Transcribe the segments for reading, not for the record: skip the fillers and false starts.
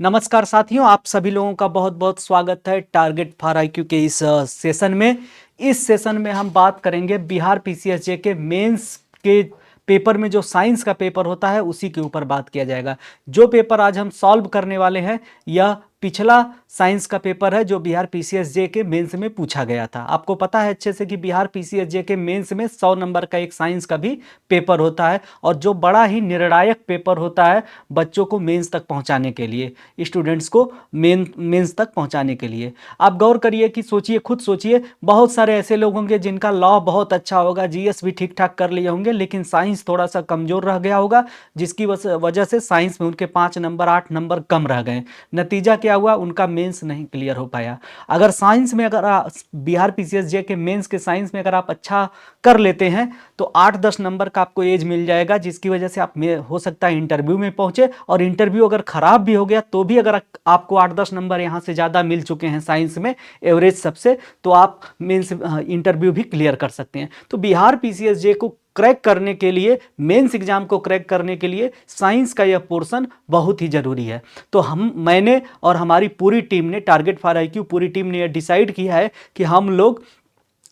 नमस्कार साथियों, आप सभी लोगों का बहुत बहुत स्वागत है टारगेट फॉर आईक्यू के इस सेशन में। इस सेशन में हम बात करेंगे बिहार पीसीएसजे के मेंस के पेपर में जो साइंस का पेपर होता है उसी के ऊपर बात किया जाएगा। जो पेपर आज हम सॉल्व करने वाले हैं यह पिछला साइंस का पेपर है जो बिहार पीसीएसजे के मेंस में पूछा गया था। आपको पता है अच्छे से कि बिहार पीसीएसजे के मेंस में 100 नंबर का एक साइंस का भी पेपर होता है और जो बड़ा ही निर्णायक पेपर होता है बच्चों को मेंस तक पहुंचाने के लिए, स्टूडेंट्स को मेंस तक पहुंचाने के लिए। आप गौर करिए कि सोचिए, खुद सोचिए, बहुत सारे ऐसे लोग होंगे जिनका लॉ बहुत अच्छा होगा, जीएस भी ठीक ठाक कर लिए होंगे, लेकिन साइंस थोड़ा सा कमजोर रह गया होगा, जिसकी वजह से साइंस में उनके 5 नंबर 8 नंबर कम रह गए। नतीजा क्या हुआ? उनका मेंस नहीं क्लियर हो पाया। अगर साइंस में बिहार पीसीएसजे के मेंस के साइंस में अगर आप अच्छा कर लेते हैं तो 8-10 नंबर का आपको एज मिल जाएगा, जिसकी वजह से आप हो सकता है इंटरव्यू में पहुंचे, और इंटरव्यू अगर खराब भी हो गया तो भी अगर आपको 8-10 नंबर यहां से ज़्यादा मिल चुके हैं साइंस में एवरेज सबसे, तो आप मेंस इंटरव्यू भी क्लियर कर सकते हैं। तो बिहार पीसीएसजे को क्रैक करने के लिए, मेंस एग्जाम को क्रैक करने के लिए साइंस का यह पोर्शन बहुत ही ज़रूरी है। तो मैंने और हमारी पूरी टीम ने, टारगेट फॉर आईक्यू पूरी टीम ने यह डिसाइड किया है कि हम लोग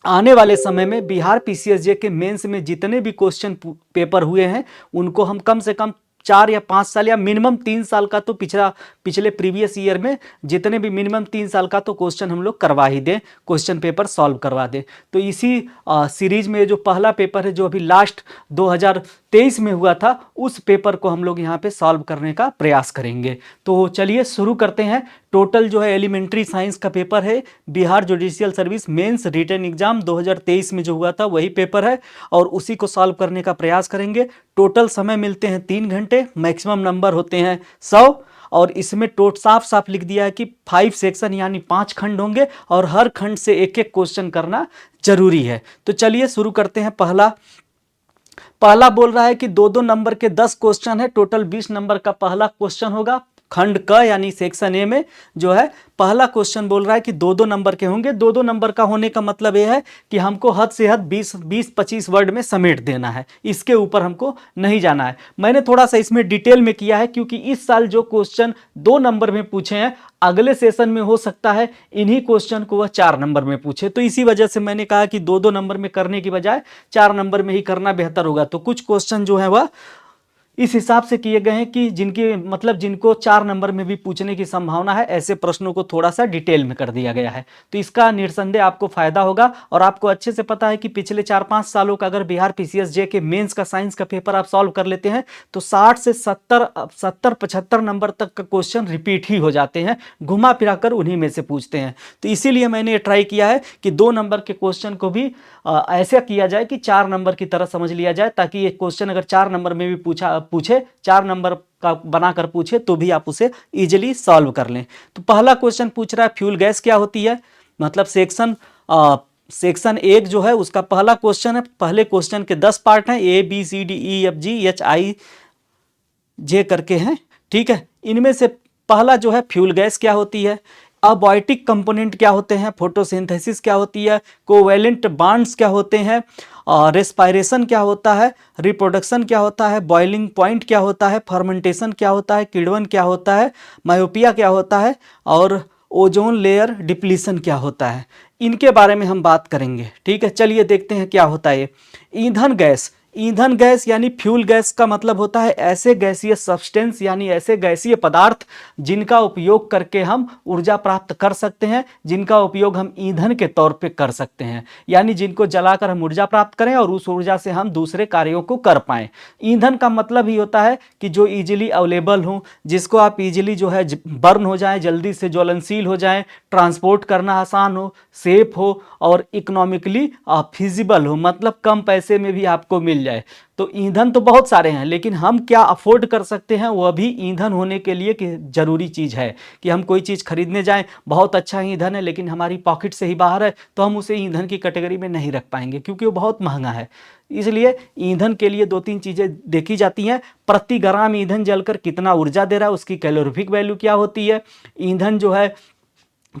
आने वाले समय में बिहार पीसीएसजे के मेंस में जितने भी क्वेश्चन पेपर हुए हैं उनको हम कम से कम 4 या 5 साल या मिनिमम 3 साल का, तो पिछले प्रीवियस ईयर में जितने भी मिनिमम 3 साल का तो क्वेश्चन हम लोग करवा ही दें, क्वेश्चन पेपर सॉल्व करवा दें। तो इसी सीरीज में जो पहला पेपर है जो अभी लास्ट 2023 में हुआ था, उस पेपर को हम लोग यहाँ पे सॉल्व करने का प्रयास करेंगे। तो चलिए शुरू करते हैं। टोटल जो है एलिमेंट्री साइंस का पेपर है, Bihar judicial service mains written exam 2023 में जो हुआ था वही पेपर है, और उसी को सॉल्व करने का प्रयास करेंगे। टोटल समय मिलते हैं 3 घंटे, मैक्सिमम नंबर होते हैं 100, और इसमें साफ साफ लिख दिया है कि 5 सेक्शन यानी 5 खंड होंगे और हर खंड से एक एक क्वेश्चन करना जरूरी है। तो चलिए शुरू करते हैं। पहला बोल रहा है कि 2-2 नंबर के 10 क्वेश्चन है, टोटल 20 नंबर का पहला क्वेश्चन होगा। खंड क यानी सेक्शन ए में जो है पहला क्वेश्चन बोल रहा है कि 2-2 नंबर के होंगे। 2-2 नंबर का होने का मतलब यह है कि हमको हद से हद 20-25 वर्ड में समेट देना है, इसके ऊपर हमको नहीं जाना है। मैंने थोड़ा सा इसमें डिटेल में किया है क्योंकि इस साल जो क्वेश्चन 2 नंबर में पूछे हैं, अगले सेशन में हो सकता है इन्हीं क्वेश्चन को वह 4 नंबर में पूछे। तो इसी वजह से मैंने कहा कि 2-2 नंबर में करने की बजाय 4 नंबर में ही करना बेहतर होगा। तो कुछ क्वेश्चन जो है वह इस हिसाब से किए गए हैं कि जिनको 4 नंबर में भी पूछने की संभावना है, ऐसे प्रश्नों को थोड़ा सा डिटेल में कर दिया गया है। तो इसका निस्संदेह आपको फायदा होगा, और आपको अच्छे से पता है कि पिछले 4-5 सालों का अगर बिहार पीसीएसजे के मेंस का साइंस का पेपर आप सॉल्व कर लेते हैं तो 60 से 70-75 नंबर तक का क्वेश्चन रिपीट ही हो जाते हैं, घुमा फिरा कर उन्हीं में से पूछते हैं। तो इसीलिए मैंने ट्राई किया है कि 2 नंबर के क्वेश्चन को भी ऐसा किया जाए कि 4 नंबर की तरह समझ लिया जाए, ताकि ये क्वेश्चन अगर 4 नंबर में भी पूछे 4 नंबर का बनाकर पूछे तो भी आप उसे इजीली सॉल्व कर लें। तो पहला क्वेश्चन पूछ रहा है फ्यूल गैस क्या होती है। मतलब सेक्शन 1 जो है उसका पहला क्वेश्चन है। पहले क्वेश्चन के 10 पार्ट हैं, ABCDEFGHIJ करके हैं, ठीक है। इनमें से पहला जो है फ्यूल गैस क्या होती है, अबायोटिक कंपोनेंट क्या होते हैं, फोटोसिंथेसिस क्या होती है, कोवैलेंट बॉन्ड्स क्या होते हैं, रेस्पायरेशन क्या होता है, रिप्रोडक्शन क्या होता है, बॉइलिंग पॉइंट क्या होता है, फर्मेंटेशन क्या होता है, किण्वन क्या होता है, मायोपिया क्या होता है, और ओजोन लेयर डिप्लीशन क्या होता है। इनके बारे में हम बात करेंगे, ठीक है। चलिए देखते हैं क्या होता है। ईंधन गैस यानी फ्यूल गैस का मतलब होता है ऐसे गैसीय सब्सटेंस यानी ऐसे गैसीय पदार्थ जिनका उपयोग करके हम ऊर्जा प्राप्त कर सकते हैं, जिनका उपयोग हम ईंधन के तौर पे कर सकते हैं, यानी जिनको जलाकर हम ऊर्जा प्राप्त करें और उस ऊर्जा से हम दूसरे कार्यों को कर पाएं। ईंधन का मतलब ही होता है कि जो इजीली अवेलेबल हो, जिसको आप इजीली जो है बर्न हो जाए, जल्दी से ज्वलनशील हो जाए, ट्रांसपोर्ट करना आसान हो, सेफ हो और इकोनॉमिकली फिजिबल हो, मतलब कम पैसे में भी आपको मिल जाए। तो ईंधन तो बहुत सारे हैं, लेकिन हम क्या अफोर्ड कर सकते हैं वह भी ईंधन होने के लिए कि जरूरी चीज़ है। कि हम कोई चीज़ खरीदने जाएं, बहुत अच्छा ईंधन है लेकिन हमारी पॉकेट से ही बाहर है, तो हम उसे ईंधन की कैटेगरी में नहीं रख पाएंगे क्योंकि वो बहुत महंगा है। इसलिए ईंधन के लिए 2-3 चीज़ें देखी जाती हैं। प्रति ग्राम ईंधन जलकर कितना ऊर्जा दे रहा है, उसकी कैलोरीफिक वैल्यू क्या होती है, ईंधन जो है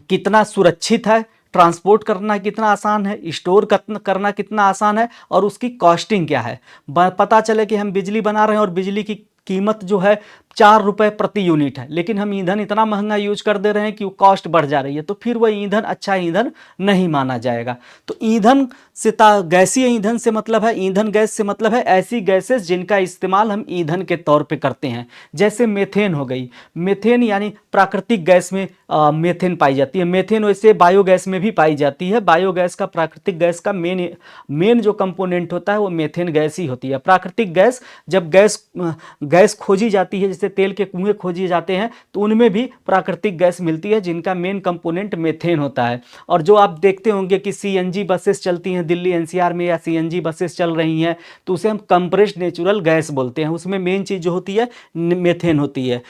कितना सुरक्षित है, ट्रांसपोर्ट करना कितना आसान है, स्टोर करना कितना आसान है, और उसकी कॉस्टिंग क्या है। पता चले कि हम बिजली बना रहे हैं और बिजली की कीमत जो है ₹4 प्रति यूनिट है, लेकिन हम ईंधन इतना महंगा यूज कर दे रहे हैं कि वो कॉस्ट बढ़ जा रही है, तो फिर वह ईंधन अच्छा ईंधन नहीं माना जाएगा। तो ईंधन से गैसीय ईंधन से मतलब है, ईंधन गैस से मतलब है ऐसी गैसेस जिनका इस्तेमाल हम ईंधन के तौर पे करते हैं। जैसे मेथेन हो गई, मेथेन यानी प्राकृतिक गैस में मेथेन पाई जाती है। मेथेन वैसे बायोगैस में भी पाई जाती है। बायोगैस का, प्राकृतिक गैस का मेन जो कंपोनेंट होता है वो मेथेन गैस ही होती है। प्राकृतिक गैस, जब गैस खोजी जाती है, जैसे तेल के कुएं खोजे जाते हैं, तो उनमें भी प्राकृतिक गैस मिलती है जिनका मेन कंपोनेंट मेथेन होता है। और जो आप देखते होंगे कि सीएनजी बसेस चलती हैं दिल्ली एनसीआर में, या सीएनजी बसेस चल रही हैं, तो उसे हम कंप्रेस्ड नेचुरल गैस बोलते हैं। उसमें मेन चीज़ जो होती है मेथेन होती है।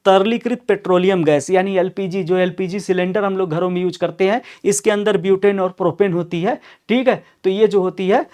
तरलीकृत पेट्रोलियम गैस यानी एलपीजी, जो एलपीजी सिलेंडर हम लोग घरों में यूज करते हैं, इसके अंदर ब्यूटेन और प्रोपेन होती है। ठीक है, तो ये जो होती है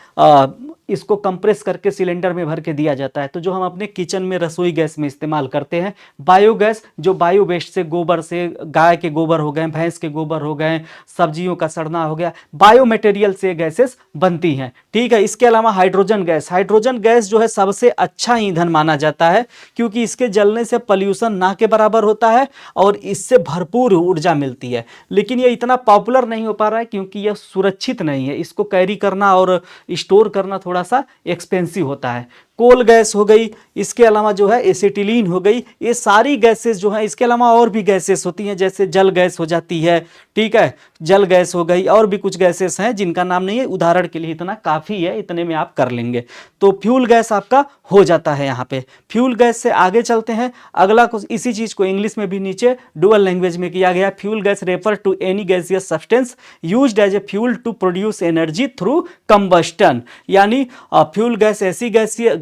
इसको कंप्रेस करके सिलेंडर में भर के दिया जाता है। तो जो हम अपने किचन में रसोई गैस में इस्तेमाल करते हैं। बायोगैस, जो बायो वेस्ट से, गोबर से, गाय के गोबर हो गए, भैंस के गोबर हो गए, सब्जियों का सड़ना हो गया, बायो मटेरियल से गैसेस बनती हैं। ठीक है, इसके अलावा हाइड्रोजन गैस, हाइड्रोजन गैस जो है सबसे अच्छा ईंधन माना जाता है, क्योंकि इसके जलने से पॉल्यूशन ना के बराबर होता है और इससे भरपूर ऊर्जा मिलती है। लेकिन ये इतना पॉपुलर नहीं हो पा रहा है क्योंकि यह सुरक्षित नहीं है। इसको कैरी करना और स्टोर करना थोड़ा सा एक्सपेंसिव होता है। कोल गैस हो गई, इसके अलावा जो है एसिटिलीन हो गई, ये सारी गैसेस जो है, इसके अलावा और भी गैसेस होती हैं, जैसे जल गैस हो जाती है। ठीक है, जल गैस हो गई, और भी कुछ गैसेस हैं जिनका नाम नहीं है, उदाहरण के लिए इतना काफ़ी है, इतने में आप कर लेंगे। तो फ्यूल गैस आपका हो जाता है यहाँ पे। फ्यूल गैस से आगे चलते हैं। अगला कुछ इसी चीज़ को इंग्लिश में भी नीचे डुअल लैंग्वेज में किया गया। Fuel gas refer to any gaseous substance used as a fuel to produce energy through combustion. यानी फ्यूल गैस ऐसी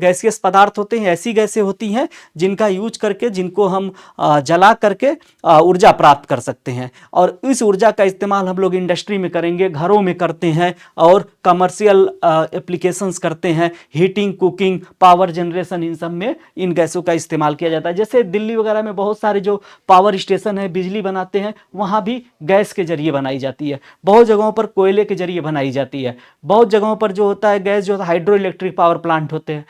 गैसियस पदार्थ होते हैं, ऐसी गैसें होती हैं जिनका यूज करके, जिनको हम जला करके ऊर्जा प्राप्त कर सकते हैं। और इस ऊर्जा का इस्तेमाल हम लोग इंडस्ट्री में करेंगे, घरों में करते हैं, और कमर्शियल एप्लीकेशंस करते हैं, हीटिंग, कुकिंग, पावर जनरेशन, इन सब में इन गैसों का इस्तेमाल किया जाता है। जैसे दिल्ली वगैरह में बहुत सारे जो पावर स्टेशन है, बिजली बनाते हैं, वहाँ भी गैस के जरिए बनाई जाती है। बहुत जगहों पर कोयले के जरिए बनाई जाती है। बहुत जगहों पर जो होता है गैस, जो हाइड्रो इलेक्ट्रिक पावर प्लांट होते हैं,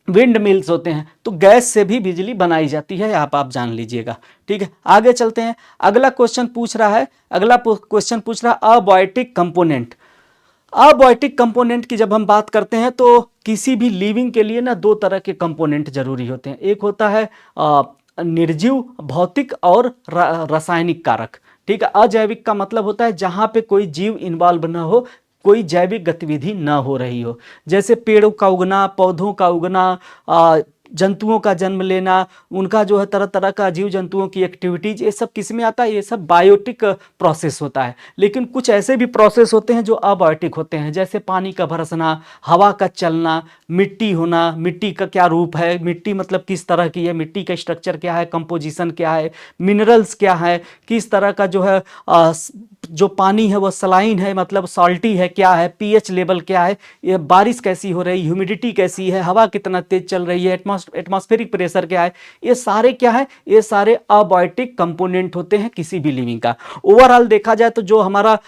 विंड मिल्स होते हैं, तो गैस से भी बिजली बनाई जाती है, आप जान लीजिएगा। ठीक है, आगे चलते हैं। अगला क्वेश्चन पूछ रहा है अबायोटिक कंपोनेंट। अबायोटिक कंपोनेंट की जब हम बात करते हैं तो किसी भी लिविंग के लिए ना दो तरह के कंपोनेंट जरूरी होते हैं। एक होता है निर्जीव भौतिक और रासायनिक कारक। ठीक है, अजैविक का मतलब होता है जहां पे कोई जीव इन्वॉल्व ना हो, कोई जैविक गतिविधि ना हो रही हो। जैसे पेड़ों का उगना, पौधों का उगना, जंतुओं का जन्म लेना, उनका जो है तरह तरह का जीव जंतुओं की एक्टिविटीज, ये सब किस में आता है? ये सब बायोटिक प्रोसेस होता है। लेकिन कुछ ऐसे भी प्रोसेस होते हैं जो अबायोटिक होते हैं, जैसे पानी का बरसना, हवा का चलना, मिट्टी होना। मिट्टी का क्या रूप है, मिट्टी मतलब किस तरह की है, मिट्टी का स्ट्रक्चर क्या है, कंपोजिशन क्या है, मिनरल्स क्या है, किस तरह का जो है जो पानी है वो सलाइन है मतलब सॉल्टी है क्या है, पीएच लेवल क्या है, ये बारिश कैसी हो रही, ह्यूमिडिटी कैसी है, हवा कितना तेज चल रही है, एटमॉस्फेरिक प्रेशर क्या है, ये सारे क्या है, ये सारे अबायोटिक कंपोनेंट होते हैं किसी भी लिविंग का। ओवरऑल देखा जाए तो जो हमारा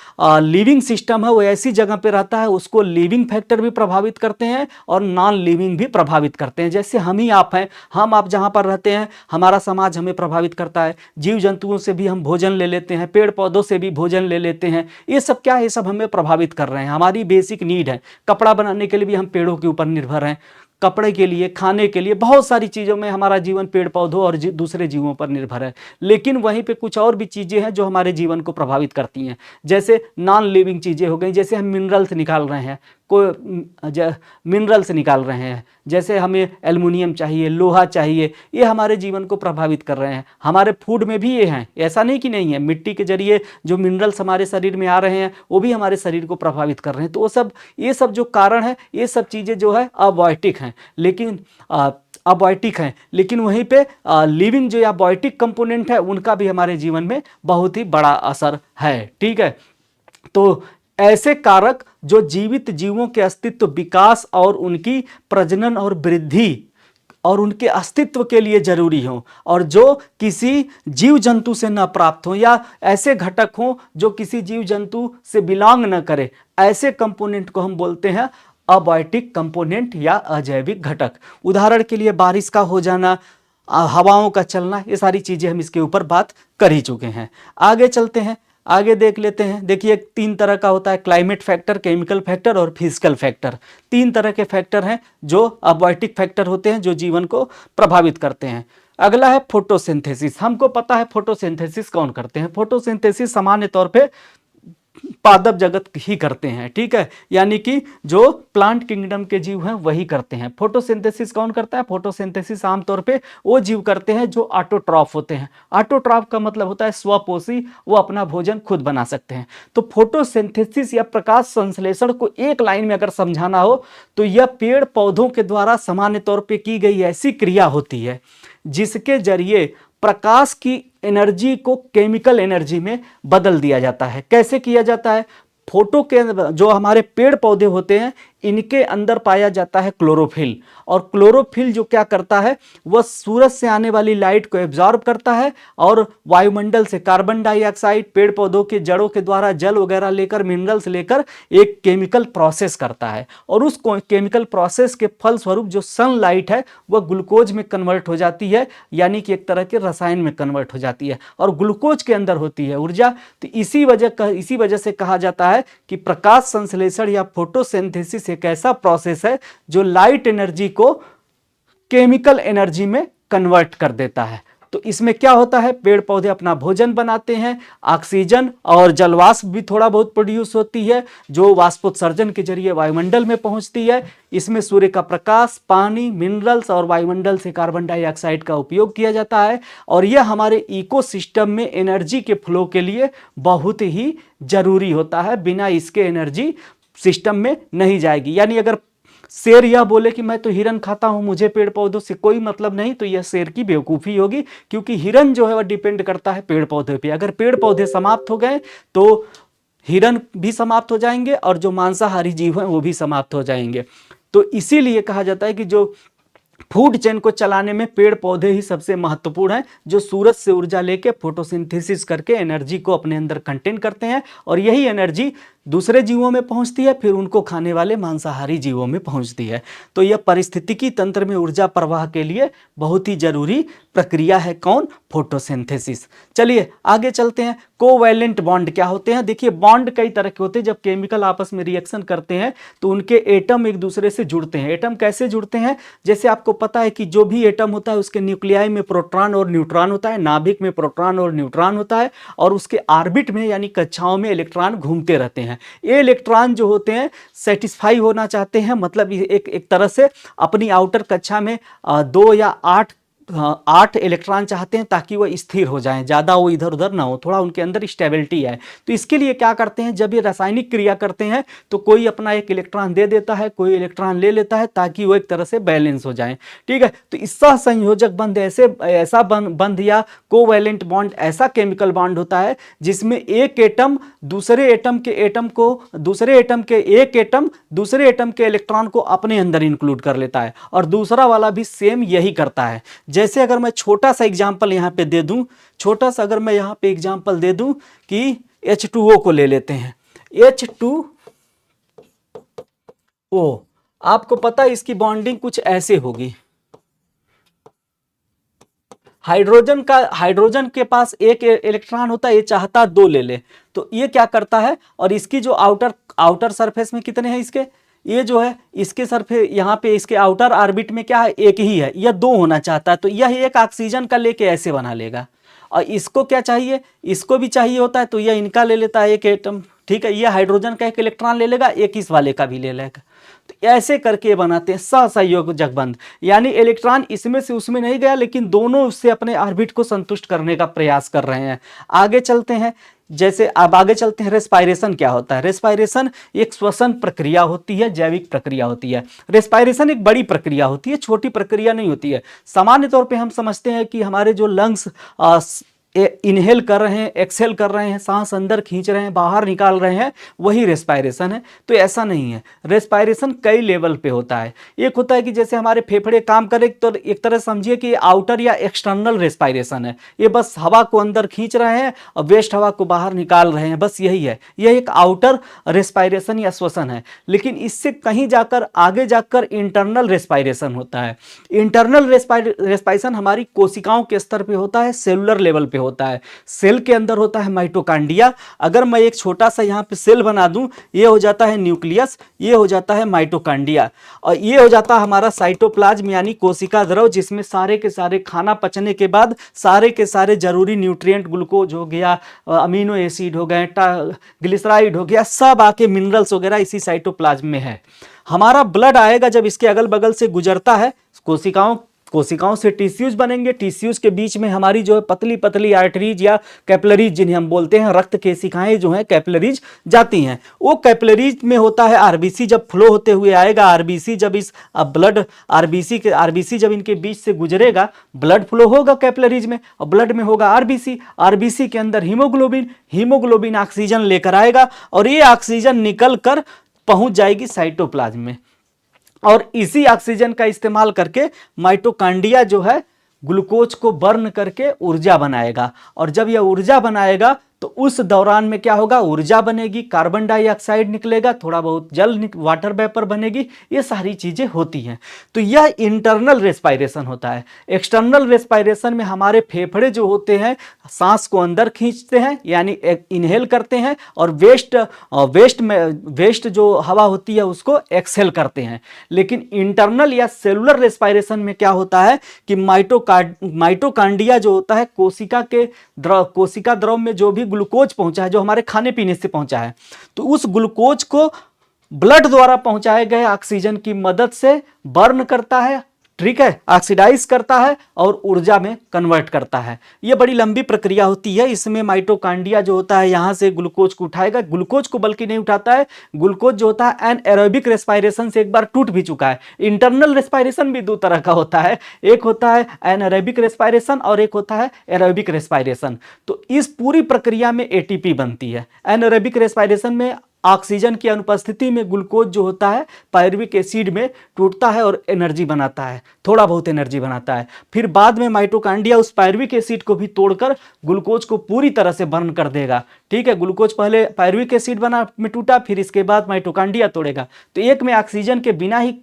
लिविंग सिस्टम है वो ऐसी जगह पे रहता है, उसको लिविंग फैक्टर भी प्रभावित करते हैं और नॉन लिविंग भी प्रभावित करते हैं। जैसे हम ही आप हैं, हम आप जहाँ पर रहते हैं, हमारा समाज हमें प्रभावित करता है, जीव जंतुओं से भी हम भोजन ले लेते हैं, पेड़ पौधों से भी भोजन ले लेते हैं। ये सब क्या है, ये सब हमें प्रभावित कर रहे हैं। हमारी बेसिक नीड है, कपड़ा बनाने के लिए भी हम पेड़ों के ऊपर निर्भर हैं, कपड़े के लिए, खाने के लिए, बहुत सारी चीज़ों में हमारा जीवन पेड़ पौधों और दूसरे जीवों पर निर्भर है। लेकिन वहीं पे कुछ और भी चीज़ें हैं जो हमारे जीवन को प्रभावित करती हैं, जैसे नॉन लिविंग चीज़ें हो गई। जैसे हम मिनरल्स निकाल रहे हैं, मिनरल्स निकाल रहे हैं, जैसे हमें एल्युमिनियम चाहिए, लोहा चाहिए, ये हमारे जीवन को प्रभावित कर रहे हैं। हमारे फूड में भी ये हैं, ऐसा नहीं कि नहीं है। मिट्टी के जरिए जो मिनरल्स हमारे शरीर में आ रहे हैं वो भी हमारे शरीर को प्रभावित कर रहे हैं। तो वो सब, ये सब जो कारण है, ये सब चीज़ें जो है अबायोटिक हैं, लेकिन वहीं पे लिविंग जो या बायोटिक कंपोनेंट है उनका भी हमारे जीवन में बहुत ही बड़ा असर है। ठीक है, तो ऐसे कारक जो जीवित जीवों के अस्तित्व, विकास और उनकी प्रजनन और वृद्धि और उनके अस्तित्व के लिए जरूरी हों, और जो किसी जीव जंतु से न प्राप्त हो, या ऐसे घटक हों जो किसी जीव जंतु से बिलोंग न करे, ऐसे कंपोनेंट को हम बोलते हैं अबायोटिक कंपोनेंट या अजैविक घटक। उदाहरण के लिए बारिश का हो जाना, हवाओं का चलना, ये सारी चीजें हम इसके ऊपर बात कर ही चुके हैं। आगे चलते हैं, आगे देख लेते हैं। देखिए 3 तरह का होता है, क्लाइमेट फैक्टर, केमिकल फैक्टर और फिजिकल फैक्टर। 3 तरह के फैक्टर हैं जो अबायोटिक फैक्टर होते हैं, जो जीवन को प्रभावित करते हैं। अगला है फोटोसिंथेसिस। हमको पता है फोटोसिंथेसिस कौन करते हैं। फोटोसिंथेसिस सामान्य तौर पे पादप जगत ही करते हैं, ठीक है, यानी कि जो प्लांट किंगडम के जीव हैं वही करते हैं। फोटोसिंथेसिस कौन करता है? फोटोसिंथेसिस आमतौर पे वो जीव करते हैं जो ऑटोट्रॉफ होते हैं। ऑटोट्रॉफ का मतलब होता है स्वपोषी, वो अपना भोजन खुद बना सकते हैं। तो फोटोसिंथेसिस या प्रकाश संश्लेषण को एक लाइन में अगर समझाना हो तो यह पेड़ पौधों के द्वारा सामान्य तौर पर की गई ऐसी क्रिया होती है जिसके जरिए प्रकाश की एनर्जी को केमिकल एनर्जी में बदल दिया जाता है। कैसे किया जाता है? फोटो के जो हमारे पेड़ पौधे होते हैं इनके अंदर पाया जाता है क्लोरोफिल, और क्लोरोफिल जो क्या करता है वह सूरज से आने वाली लाइट को एब्जॉर्ब करता है और वायुमंडल से कार्बन डाइऑक्साइड, पेड़ पौधों के जड़ों के द्वारा जल वगैरह लेकर, मिनरल्स लेकर एक केमिकल प्रोसेस करता है, और उस केमिकल प्रोसेस के फलस्वरूप जो सनलाइट है वह ग्लूकोज में कन्वर्ट हो जाती है, यानी कि एक तरह के रसायन में कन्वर्ट हो जाती है, और ग्लूकोज के अंदर होती है ऊर्जा। तो इसी वजह से कहा जाता है कि प्रकाश संश्लेषण या फोटोसिंथेसिस एक ऐसा प्रोसेस है जो लाइट एनर्जी को केमिकल एनर्जी में कन्वर्ट कर देता है। तो इसमें क्या होता है, पेड़ पौधे अपना भोजन बनाते हैं, ऑक्सीजन और जलवाष्प भी थोड़ा बहुत प्रोड्यूस होती है जो वाष्पोत्सर्जन के जरिए वायुमंडल में पहुंचती है। इसमें सूर्य का प्रकाश, पानी, मिनरल्स और वायुमंडल से कार्बन डाइऑक्साइड का उपयोग किया जाता है, और यह हमारे इकोसिस्टम में एनर्जी के फ्लो के लिए बहुत ही जरूरी होता है। बिना इसके एनर्जी सिस्टम में नहीं जाएगी। यानी अगर शेर यह बोले कि मैं तो हिरन खाता हूं, मुझे पेड़ पौधों से कोई मतलब नहीं, तो यह शेर की बेवकूफ़ी होगी, क्योंकि हिरन जो है वह डिपेंड करता है पेड़ पौधे पे। अगर पेड़ पौधे समाप्त हो गए तो हिरन भी समाप्त हो जाएंगे और जो मांसाहारी जीव हैं वो भी समाप्त हो जाएंगे। तो इसीलिए कहा जाता है कि जो फूड चेन को चलाने में पेड़ पौधे ही सबसे महत्वपूर्ण हैं, जो सूरज से ऊर्जा लेके फोटोसिंथेसिस करके एनर्जी को अपने अंदर कंटेन करते हैं, और यही एनर्जी दूसरे जीवों में पहुंचती है, फिर उनको खाने वाले मांसाहारी जीवों में पहुंचती है। तो यह पारिस्थितिकी तंत्र में ऊर्जा प्रवाह के लिए बहुत ही जरूरी प्रक्रिया है। कौन? फोटोसिंथेसिस। चलिए आगे चलते हैं। कोवैलेंट बॉन्ड क्या होते हैं? देखिए बॉन्ड कई तरह के होते हैं। जब केमिकल आपस में रिएक्शन करते हैं तो उनके एटम एक दूसरे से जुड़ते हैं। एटम कैसे जुड़ते हैं? जैसे आपको पता है कि जो भी एटम होता है उसके न्यूक्लियाई में प्रोटॉन और न्यूट्रॉन होता है, नाभिक में प्रोटॉन और न्यूट्रॉन होता है, और उसके ऑर्बिट में यानी कक्षाओं में इलेक्ट्रॉन घूमते रहते हैं। ये इलेक्ट्रॉन जो होते हैं सेटिस्फाई होना चाहते हैं, मतलब एक तरह से अपनी आउटर कक्षा में 2 या 8 इलेक्ट्रॉन चाहते हैं ताकि वो स्थिर हो जाएं, ज़्यादा वो इधर उधर ना हो, थोड़ा उनके अंदर स्टेबिलिटी है। तो इसके लिए क्या करते हैं, जब ये रासायनिक क्रिया करते हैं तो कोई अपना एक इलेक्ट्रॉन दे देता है, कोई इलेक्ट्रॉन ले लेता है, ताकि वो एक तरह से बैलेंस हो जाए, ठीक है। तो इस सहसंयोजक बंध ऐसा बंध या कोवैलेंट बॉन्ड ऐसा केमिकल बॉन्ड होता है जिसमें एक एटम दूसरे एटम के दूसरे एटम के इलेक्ट्रॉन को अपने अंदर इंक्लूड कर लेता है, और दूसरा वाला भी सेम यही करता है। जैसे अगर मैं छोटा सा एग्जांपल यहाँ पे दे दूं, कि H2O को ले लेते हैं। H2O, आपको पता है इसकी बॉन्डिंग कुछ ऐसे होगी। हाइड्रोजन के पास एक इलेक्ट्रॉन होता है, ये चाहता 2 ले ले, तो ये क्या करता है, और इसकी जो आउटर सरफेस में कितने हैं इसके, ये जो है इसके सरफेस यहाँ पे इसके आउटर ऑर्बिट में क्या है, एक ही है, यह 2 होना चाहता है, तो यह एक ऑक्सीजन का लेके ऐसे बना लेगा। और इसको क्या चाहिए, इसको भी चाहिए होता है, तो यह इनका ले लेता है एक एटम, ठीक है, यह हाइड्रोजन का एक इलेक्ट्रॉन ले लेगा, एक इस वाले का भी ले लेगा। तो ऐसे करके बनाते हैं सहसंयोजक बंध, यानी इलेक्ट्रॉन इसमें से उसमें नहीं गया, लेकिन दोनों उससे अपने ऑर्बिट को संतुष्ट करने का प्रयास कर रहे हैं। आगे चलते हैं, रेस्पायरेशन क्या होता है। रेस्पायरेशन एक श्वसन प्रक्रिया होती है, जैविक प्रक्रिया होती है। रेस्पायरेशन एक बड़ी प्रक्रिया होती है, छोटी प्रक्रिया नहीं होती है। सामान्य तौर पे हम समझते हैं कि हमारे जो लंग्स इनहेल कर रहे हैं, एक्सहेल कर रहे हैं, सांस अंदर खींच रहे हैं, बाहर निकाल रहे हैं, वही रेस्पायरेशन है। तो ऐसा नहीं है, रेस्पायरेशन कई लेवल पे होता है। एक होता है कि जैसे हमारे फेफड़े काम करें तो एक तरह समझिए कि आउटर या एक्सटर्नल रेस्पायरेशन है, ये बस हवा को अंदर खींच रहे हैं और वेस्ट हवा को बाहर निकाल रहे हैं, बस यही है, यह एक आउटर रेस्पायरेशन या श्वसन है। लेकिन इससे कहीं जाकर आगे जाकर इंटरनल रेस्पायरेशन होता है। इंटरनल रेस्पायरेशन हमारी कोशिकाओं के स्तर पे होता है, सेलुलर लेवल पे होता है। सेल के अंदर होता है माइटोकांड्रिया। अगर मैं एक छोटा सा यहाँ पे सेल बना दूं, ये हो जाता है न्यूक्लियस, ये हो जाता है माइटोकांड्रिया, और ये हो जाता है हमारा साइटोप्लाज्म यानी कोशिका द्रव, जिसमें सारे के सारे खाना पचने के बाद सारे के सारे जरूरी न्यूट्रिएंट, ग्लूकोज हो गया, अमीनो एसिड हो गए, ग्लिसराइड हो गया, सब आके मिनरल्स वगैरह इसी साइटोप्लाज्म में है। हमारा ब्लड आएगा जब इसके अगल बगल से गुजरता है, कोशिकाओं से टिश्यूज बनेंगे, टिश्यूज के बीच में हमारी जो है पतली पतली आर्टरीज या कैपिलरीज जिन्हें हम बोलते हैं, रक्त केशिकाएं जो हैं कैपिलरीज जाती हैं। वो कैपिलरीज में होता है आरबीसी, जब फ्लो होते हुए आएगा आरबीसी, जब इस ब्लड आरबीसी जब इनके बीच से गुजरेगा, ब्लड फ्लो होगा कैपिलरीज में, और ब्लड में होगा आरबीसी, आरबीसी के अंदर हीमोग्लोबिन ऑक्सीजन लेकर आएगा, और ये ऑक्सीजन निकल कर पहुंच जाएगी साइटोप्लाज्म में, और इसी ऑक्सीजन का इस्तेमाल करके माइटोकांड्रिया जो है ग्लूकोज को बर्न करके ऊर्जा बनाएगा। और जब यह ऊर्जा बनाएगा तो उस दौरान में क्या होगा, ऊर्जा बनेगी, कार्बन डाइऑक्साइड निकलेगा, थोड़ा बहुत जल वाटर वेपर बनेगी, ये सारी चीजें होती हैं। तो यह इंटरनल रेस्पायरेशन होता है। एक्सटर्नल रेस्पायरेशन में हमारे फेफड़े जो होते हैं सांस को अंदर खींचते हैं यानी इनहेल करते हैं, और वेस्ट जो हवा होती है उसको एक्सहेल करते हैं। लेकिन इंटरनल या सेलुलर रेस्पायरेशन में क्या होता है कि माइटोकांड्रिया जो होता है, कोशिका द्रव में जो भी ग्लूकोज पहुंचा है, जो हमारे खाने पीने से पहुंचा है, तो उस ग्लूकोज को ब्लड द्वारा पहुंचाए गए ऑक्सीजन की मदद से बर्न करता है, ठीक है, ऑक्सीडाइज करता है और ऊर्जा में कन्वर्ट करता है। यह बड़ी लंबी प्रक्रिया होती है। इसमें माइटोकांड्रिया जो होता है यहां से ग्लूकोज को उठाएगा, ग्लूकोज को बल्कि नहीं उठाता है, ग्लूकोज जो होता है एनएरोबिक रेस्पायरेशन से एक बार टूट भी चुका है। इंटरनल रेस्पायरेशन भी दो तरह का होता है, एक होता है एनएरोबिक रेस्पायरेशन और एक होता है एरोबिक रेस्पायरेशन। तो इस पूरी प्रक्रिया में एटीपी बनती है। एनएरोबिक रेस्पायरेशन में ऑक्सीजन की अनुपस्थिति में ग्लूकोज जो होता है पायरुविक एसिड में टूटता है और एनर्जी बनाता है, थोड़ा बहुत एनर्जी बनाता है। फिर बाद में माइटोकांड्रिया उस पायरुविक एसिड को भी तोड़कर ग्लूकोज को पूरी तरह से बर्न कर देगा, ठीक है। ग्लूकोज पहले पायरुविक एसिड में टूटा, फिर इसके बाद माइटोकांड्रिया तोड़ेगा। तो एक में ऑक्सीजन के बिना ही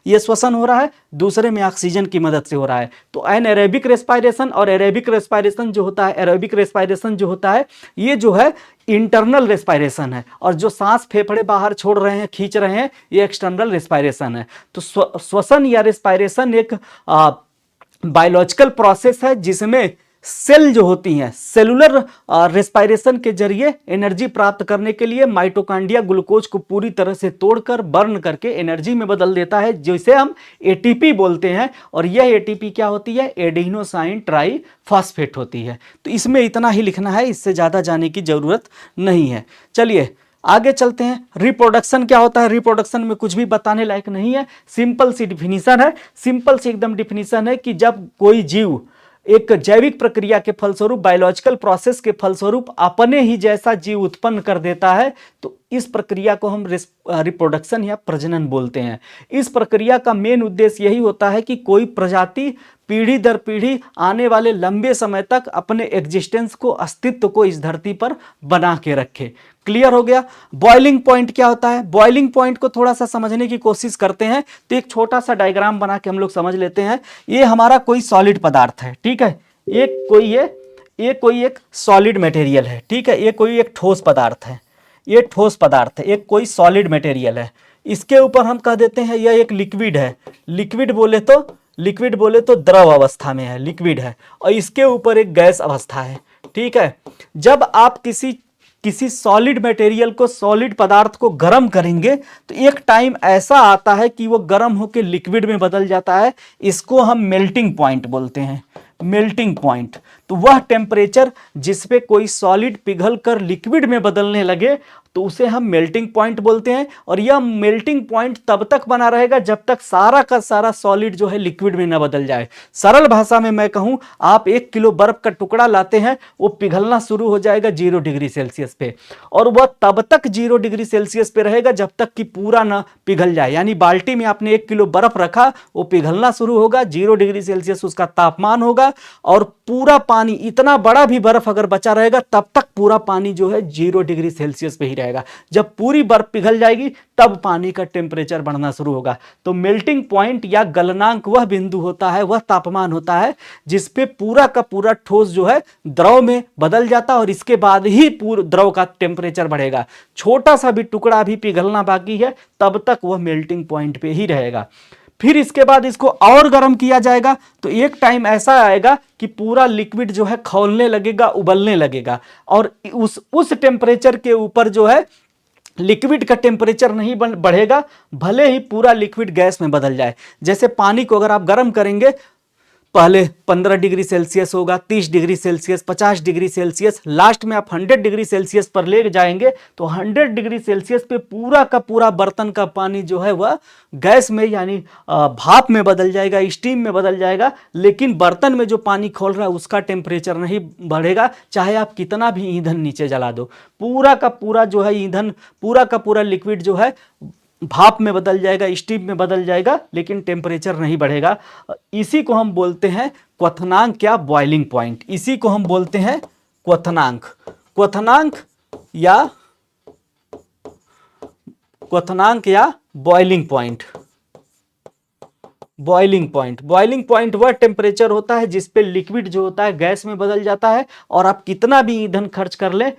ये श्वसन हो रहा है, दूसरे में ऑक्सीजन की मदद से हो रहा है। तो एनएरोबिक रेस्पायरेशन और एरोबिक रेस्पायरेशन जो होता है, एरोबिक रेस्पायरेशन जो होता है ये जो है इंटरनल रेस्पायरेशन है, और जो सांस फेफड़े बाहर छोड़ रहे हैं, खींच रहे हैं, ये एक्सटर्नल रेस्पायरेशन है। तो श्वसन या रेस्पायरेशन एक बायोलॉजिकल प्रोसेस है जिसमें सेल जो होती हैं, सेलुलर रेस्पायरेशन के जरिए एनर्जी प्राप्त करने के लिए माइटोकांड्रिया ग्लूकोज को पूरी तरह से तोड़कर बर्न करके एनर्जी में बदल देता है, जिसे हम एटीपी बोलते हैं। और यह एटीपी क्या होती है, एडेनोसाइन ट्राइफॉस्फेट होती है। तो इसमें इतना ही लिखना है, इससे ज़्यादा जाने की ज़रूरत नहीं है। चलिए आगे चलते हैं। रिप्रोडक्शन क्या होता है, रिप्रोडक्शन में कुछ भी बताने लायक नहीं है, सिंपल सी डिफिनीशन है, सिंपल सी एकदम डिफिनीशन है कि जब कोई जीव एक जैविक प्रक्रिया के फलस्वरूप, बायोलॉजिकल प्रोसेस के फलस्वरूप अपने ही जैसा जीव उत्पन्न कर देता है, तो इस प्रक्रिया को हम रिप्रोडक्शन या प्रजनन बोलते हैं। इस प्रक्रिया का मेन उद्देश्य यही होता है कि कोई प्रजाति पीढ़ी दर पीढ़ी आने वाले लंबे समय तक अपने एग्जिस्टेंस को, अस्तित्व को इस धरती पर बना के रखे। क्लियर हो गया। बॉइलिंग पॉइंट क्या होता है, बॉइलिंग पॉइंट को थोड़ा सा समझने की कोशिश करते हैं। तो एक छोटा सा डायग्राम बना के हम लोग समझ लेते हैं। ये हमारा कोई सॉलिड पदार्थ है, ठीक है, ये कोई एक सॉलिड मटेरियल है, ठीक है, ये कोई एक ठोस पदार्थ है, ये ठोस पदार्थ है, एक कोई सॉलिड मटेरियल है। इसके ऊपर हम कह देते हैं यह एक लिक्विड है, लिक्विड बोले तो द्रव अवस्था में है, लिक्विड है, और इसके ऊपर एक गैस अवस्था है, ठीक है। जब आप किसी सॉलिड मटेरियल को, सॉलिड पदार्थ को गर्म करेंगे तो एक टाइम ऐसा आता है कि वो गर्म होकर लिक्विड में बदल जाता है। इसको हम मेल्टिंग पॉइंट बोलते हैं, मेल्टिंग पॉइंट। तो वह टेम्परेचर जिस पे कोई सॉलिड पिघल कर लिक्विड में बदलने लगे तो उसे हम मेल्टिंग पॉइंट बोलते हैं। और यह मेल्टिंग पॉइंट तब तक बना रहेगा जब तक सारा का सारा सॉलिड जो है लिक्विड में न बदल जाए। सरल भाषा में मैं कहूं, आप 1 किलो बर्फ का टुकड़ा लाते हैं, वो पिघलना शुरू हो जाएगा 0 डिग्री सेल्सियस पे, और वह तब तक 0 डिग्री सेल्सियस पे रहेगा जब तक कि पूरा ना पिघल जाए। यानी बाल्टी में आपने 1 किलो बर्फ रखा, वो पिघलना शुरू होगा, 0 डिग्री सेल्सियस उसका तापमान होगा, और पूरा पानी, इतना बड़ा भी बर्फ अगर बचा रहेगा तब तक पूरा पानी जो है 0 डिग्री सेल्सियस पे ही रहेगा। जब पूरी बर्फ पिघल जाएगी तब पानी का टेम्परेचर बढ़ना शुरू होगा। तो मेल्टिंग पॉइंट या गलनांक वह बिंदु होता है, वह तापमान होता है जिस पे पूरा का पूरा ठोस जो है द्रव में बदल जाता है, और इसके बाद ही पूरा द्रव का टेम्परेचर बढ़ेगा। छोटा सा भी टुकड़ा भी पिघलना बाकी है तब तक वह मेल्टिंग पॉइंट पे ही रहेगा। फिर इसके बाद इसको और गर्म किया जाएगा, तो एक टाइम ऐसा आएगा कि पूरा लिक्विड जो है खौलने लगेगा, उबलने लगेगा, और उस टेम्परेचर के ऊपर जो है लिक्विड का टेम्परेचर नहीं बढ़ेगा, भले ही पूरा लिक्विड गैस में बदल जाए। जैसे पानी को अगर आप गर्म करेंगे, पहले 15 डिग्री सेल्सियस होगा, 30 degree Celsius, 50 degree Celsius, last में आप 100 डिग्री सेल्सियस पर ले जाएंगे तो 100 डिग्री सेल्सियस पे पूरा का पूरा बर्तन का पानी जो है वह गैस में यानी भाप में बदल जाएगा, स्टीम में बदल जाएगा। लेकिन बर्तन में जो पानी खोल रहा है उसका टेम्परेचर नहीं बढ़ेगा, चाहे आप कितना भी ईंधन नीचे जला दो। पूरा का पूरा जो है ईंधन, पूरा का पूरा लिक्विड जो है भाप में बदल जाएगा, स्टीम में बदल जाएगा, लेकिन टेम्परेचर नहीं बढ़ेगा। इसी को हम बोलते हैं क्वथनांक या बॉइलिंग पॉइंट। इसी को हम बोलते हैं क्वथनांक। क्वथनांक या बॉइलिंग पॉइंट। बॉइलिंग पॉइंट वह टेम्परेचर होता है जिस पे लिक्विड जो होता है गैस में बदल जाता है, और आप कितना भी ईंधन खर्च कर ले,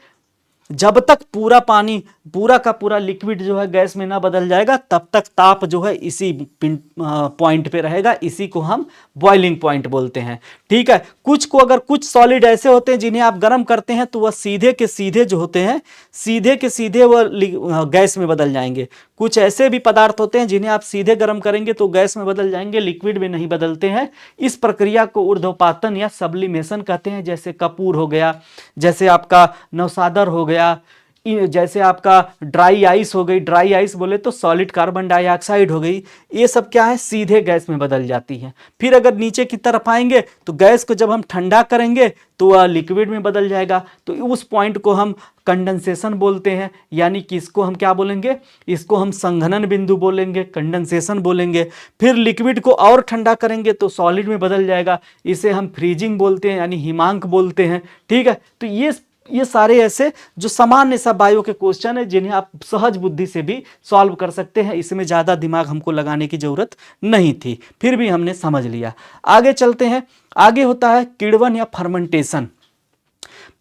जब तक पूरा पानी, पूरा का पूरा लिक्विड जो है गैस में ना बदल जाएगा तब तक ताप जो है इसी पॉइंट पे रहेगा। इसी को हम बॉइलिंग पॉइंट बोलते हैं। ठीक है, कुछ सॉलिड ऐसे होते हैं जिन्हें आप गर्म करते हैं तो वह सीधे के सीधे जो होते हैं, सीधे के सीधे वह गैस में बदल जाएंगे। कुछ ऐसे भी पदार्थ होते हैं जिन्हें आप सीधे गर्म करेंगे तो गैस में बदल जाएंगे, लिक्विड में नहीं बदलते हैं। इस प्रक्रिया को ऊर्ध्वपातन या सब्लिमेशन कहते हैं। जैसे कपूर हो गया, जैसे आपका नौसादर हो गया, जैसे आपका ड्राई आइस हो गई। ड्राई आइस बोले तो सॉलिड कार्बन डाइऑक्साइड हो गई। ये सब क्या है, सीधे गैस में बदल जाती है। फिर अगर नीचे की तरफ आएंगे तो गैस को जब हम ठंडा करेंगे तो वह लिक्विड में बदल जाएगा। तो उस पॉइंट को हम कंडेंसेशन बोलते हैं। यानी कि इसको हम क्या बोलेंगे, इसको हम संघनन बिंदु बोलेंगे, कंडेंसेशन बोलेंगे। फिर लिक्विड को और ठंडा करेंगे तो सॉलिड में बदल जाएगा, इसे हम फ्रीजिंग बोलते हैं, यानी हिमांक बोलते हैं। ठीक है, तो ये सारे ऐसे जो सामान्य सा बायो के क्वेश्चन है जिन्हें आप सहज बुद्धि से भी सॉल्व कर सकते हैं। इसमें ज़्यादा दिमाग हमको लगाने की ज़रूरत नहीं थी, फिर भी हमने समझ लिया। आगे चलते हैं। आगे होता है किण्वन या फर्मेंटेशन।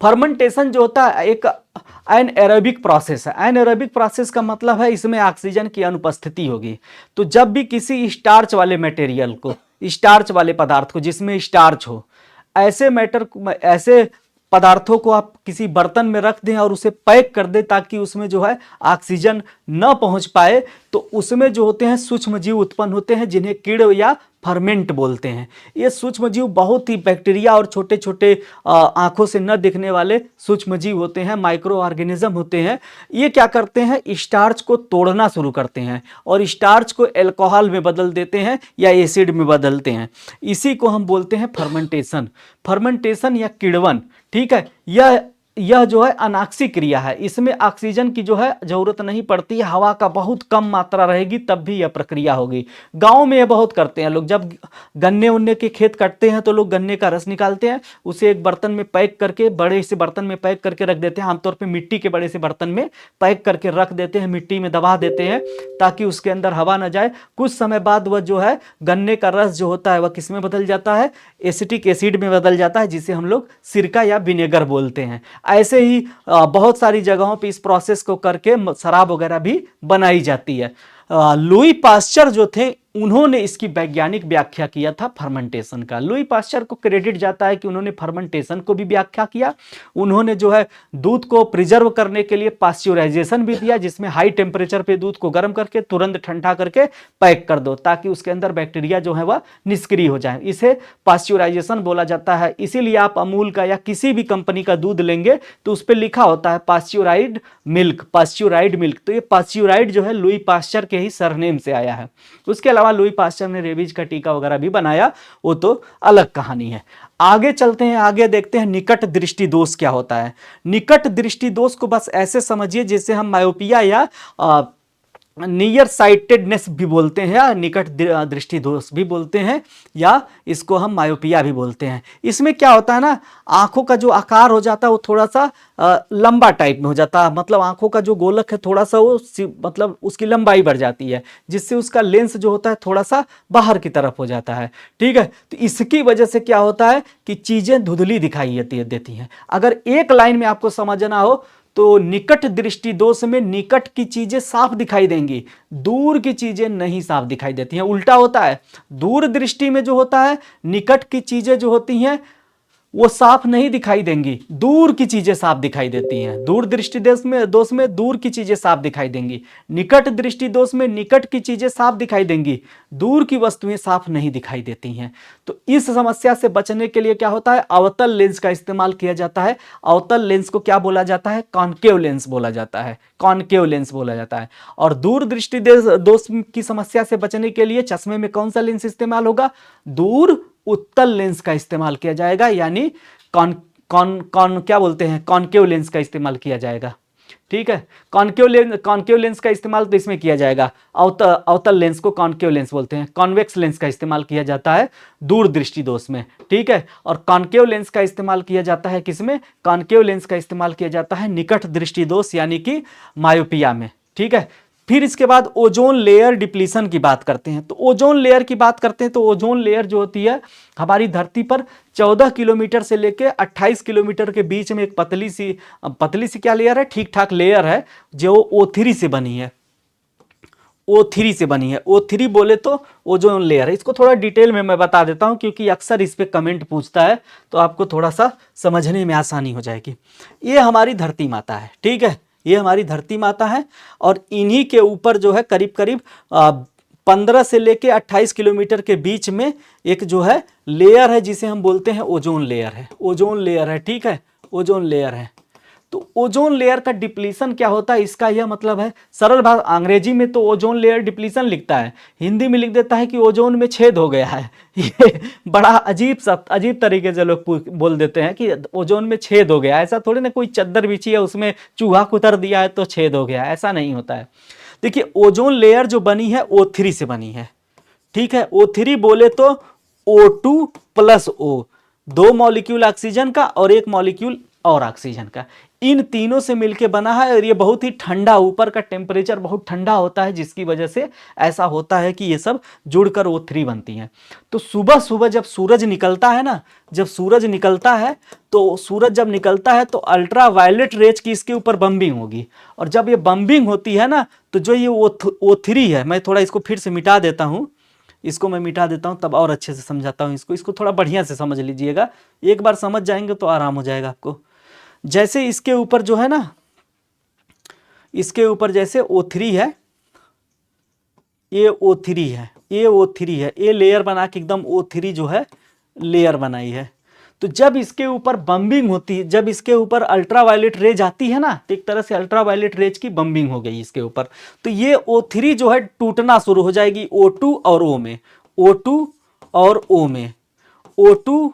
फर्मेंटेशन जो होता है एक एनएरोबिक प्रोसेस है। एनएरोबिक प्रोसेस का मतलब है इसमें ऑक्सीजन की अनुपस्थिति होगी। तो जब भी किसी स्टार्च वाले मटेरियल को, स्टार्च वाले पदार्थ को जिसमें स्टार्च हो, ऐसे पदार्थों को आप किसी बर्तन में रख दें और उसे पैक कर दें ताकि उसमें जो है ऑक्सीजन न पहुंच पाए, तो उसमें जो होते हैं सूक्ष्म जीव उत्पन्न होते हैं जिन्हें कीड़ या फर्मेंट बोलते हैं। ये सूक्ष्म जीव बहुत ही बैक्टीरिया और छोटे छोटे आंखों से न दिखने वाले सूक्ष्म जीव होते हैं, माइक्रो ऑर्गेनिज्म होते हैं। ये क्या करते हैं, स्टार्च को तोड़ना शुरू करते हैं और स्टार्च को अल्कोहल में बदल देते हैं या एसिड में बदलते हैं। इसी को हम बोलते हैं फर्मेंटेशन या किण्वन। ठीक है, यह जो है अनाक्सी क्रिया है। इसमें ऑक्सीजन की जो है जरूरत नहीं पड़ती है, हवा का बहुत कम मात्रा रहेगी तब भी यह प्रक्रिया होगी। गांव में यह बहुत करते हैं लोग। जब गन्ने उन्ने के खेत कटते हैं तो लोग गन्ने का रस निकालते हैं, उसे एक बर्तन में पैक करके, बड़े से बर्तन में पैक करके रख देते हैं। आमतौर पर मिट्टी के बड़े से बर्तन में पैक करके रख देते हैं, मिट्टी में दबा देते हैं ताकि उसके अंदर हवा न जाए। कुछ समय बाद वह जो है गन्ने का रस जो होता है वह किस में बदल जाता है, एसिटिक एसिड में बदल जाता है, जिसे हम लोग सिरका या विनेगर बोलते हैं। ऐसे ही बहुत सारी जगहों पे इस प्रोसेस को करके शराब वगैरह भी बनाई जाती है। लुई पास्चर जो थे उन्होंने इसकी वैज्ञानिक व्याख्या किया था फर्मेंटेशन का। लुई पास्चर को क्रेडिट जाता है कि उन्होंने फर्मेंटेशन को भी व्याख्या किया। उन्होंने जो है दूध को प्रिजर्व करने के लिए पास्चुराइजेशन भी दिया, जिसमें हाई टेम्परेचर पे दूध को गर्म करके तुरंत ठंडा करके पैक कर दो ताकि उसके अंदर बैक्टीरिया जो है वह निष्क्रिय हो जाए। इसे पास्चुराइजेशन बोला जाता है। इसीलिए आप अमूल का या किसी भी कंपनी का दूध लेंगे तो उस पर लिखा होता है पास्चुराइड मिल्क, पास्चुराइड मिल्क। तो ये पास्चुराइड जो है लुई पास्चर के ही सरनेम से आया है। उसके अलावा लुई पास्चर ने रेबीज का टीका वगैरह भी बनाया, वो तो अलग कहानी है। आगे चलते हैं, आगे देखते हैं निकट दृष्टि दोष क्या होता है। निकट दृष्टि दोष को बस ऐसे समझिए जैसे हम मायोपिया या नियर साइटेडनेस भी बोलते हैं, या निकट दृष्टि दोष भी बोलते हैं, या इसको हम मायोपिया भी बोलते हैं। इसमें क्या होता है ना, आंखों का जो आकार हो जाता है वो थोड़ा सा लंबा टाइप में हो जाता है। मतलब आंखों का जो गोलक है थोड़ा सा वो मतलब उसकी लंबाई बढ़ जाती है, जिससे उसका लेंस जो होता है थोड़ा सा बाहर की तरफ हो जाता है। ठीक है, तो इसकी वजह से क्या होता है कि चीजें धुंधली दिखाई देती हैं। अगर एक लाइन में आपको समझना हो तो निकट दृष्टि दोष में निकट की चीजें साफ दिखाई देंगी, दूर की चीजें नहीं साफ दिखाई देती हैं। उल्टा होता है, दूर दृष्टि में जो होता है निकट की चीजें जो होती हैं वो साफ नहीं दिखाई देंगी, दूर की चीजें साफ दिखाई देती हैं। दूर दृष्टि दोष में दूर की चीजें साफ दिखाई देंगी। निकट दृष्टि दोष में निकट की चीजें साफ दिखाई देंगी, दूर की वस्तुएं साफ नहीं दिखाई देती हैं। तो इस समस्या से बचने के लिए क्या होता है, अवतल लेंस का इस्तेमाल किया जाता है। अवतल लेंस को क्या बोला जाता है, कॉन्केव लेंस बोला जाता है, कॉन्केव लेंस बोला जाता है। और दूर दृष्टि दोष की समस्या से बचने के लिए चश्मे में कौन सा लेंस इस्तेमाल होगा, दूर उत्तल लेंस का इस्तेमाल किया जाएगा, यानी क्या बोलते हैं, कॉन्केव लेंस का इस्तेमाल किया जाएगा। ठीक है, कॉन्केव लेंस का इस्तेमाल तो इसमें किया जाएगा, अवतल लेंस को कॉन्केव लेंस बोलते हैं। कॉन्वेक्स लेंस का इस्तेमाल किया जाता है दूर दृष्टि दोष में। ठीक है, और कॉन्केव लेंस का इस्तेमाल किया जाता है किसमें, कॉन्केव लेंस का इस्तेमाल किया जाता है निकट दृष्टि दोष यानी कि मायोपिया में। ठीक है, फिर इसके बाद ओजोन लेयर डिप्लीशन की बात करते हैं। तो ओजोन लेयर की बात करते हैं तो ओजोन लेयर जो होती है हमारी धरती पर 14 किलोमीटर से लेकर 28 किलोमीटर के बीच में एक पतली सी क्या लेयर है, ठीक ठाक लेयर है जो O3 से बनी है। O3 से बनी है, O3 बोले तो ओजोन लेयर है। इसको थोड़ा डिटेल में मैं बता देता हूं क्योंकि अक्सर इस पे कमेंट पूछता है, तो आपको थोड़ा सा समझने में आसानी हो जाएगी। ये हमारी धरती माता है। ठीक है, ये हमारी धरती माता है और इन्हीं के ऊपर जो है करीब करीब 15 से लेके 28 किलोमीटर के बीच में एक जो है लेयर है जिसे हम बोलते हैं ओजोन लेयर है। ओजोन लेयर है, ठीक है, ओजोन लेयर है। तो ओजोन लेयर का डिप्लीशन क्या होता है, इसका यह मतलब है, सरल भाषा अंग्रेजी में तो ओजोन लेयर डिप्लीशन लिखता है, हिंदी में लिख देता है कि ओजोन में छेद हो गया है। ये बड़ा अजीब तरीके से लोग बोल देते हैं कि ओजोन में छेद हो गया। ऐसा थोड़ी ना कोई चद्दर बिछी है उसमें चूहा कुतर दिया है तो छेद हो गया, ऐसा नहीं होता है। देखिए ओजोन लेयर जो बनी है O3 से बनी है। ठीक है, O3 बोले तो O2 plus O, 2 molecule oxygen का और 1 मॉलिक्यूल और ऑक्सीजन का, इन तीनों से मिलके बना है। और ये बहुत ही ठंडा, ऊपर का टेम्परेचर बहुत ठंडा होता है जिसकी वजह से ऐसा होता है कि ये सब जुड़कर O3 बनती हैं। तो सुबह सुबह जब सूरज निकलता है ना, जब सूरज निकलता है तो सूरज जब निकलता है तो अल्ट्रा वायलेट रेज की इसके ऊपर बम्बिंग होगी। और जब ये बम्बिंग होती है ना तो जो ये O3 है, मैं थोड़ा इसको फिर से मिटा देता हूँ, इसको मैं मिटा देता हूँ तब और अच्छे से समझाता हूँ। इसको थोड़ा बढ़िया से समझ लीजिएगा, एक बार समझ जाएंगे तो आराम हो जाएगा आपको। जैसे इसके ऊपर जो है ना, इसके ऊपर जैसे O3 है, ये O3 है, ये O3 है, ये लेयर बना के एकदम O3 जो है लेयर बनाई है। तो जब इसके ऊपर बम्बिंग होती है, जब इसके ऊपर अल्ट्रावायलेट रेज आती है ना, तो एक तरह से अल्ट्रावायलेट रेज की बम्बिंग हो गई इसके ऊपर, तो ये O3 जो है टूटना शुरू हो जाएगी O2 और O में, O2 और O में, O2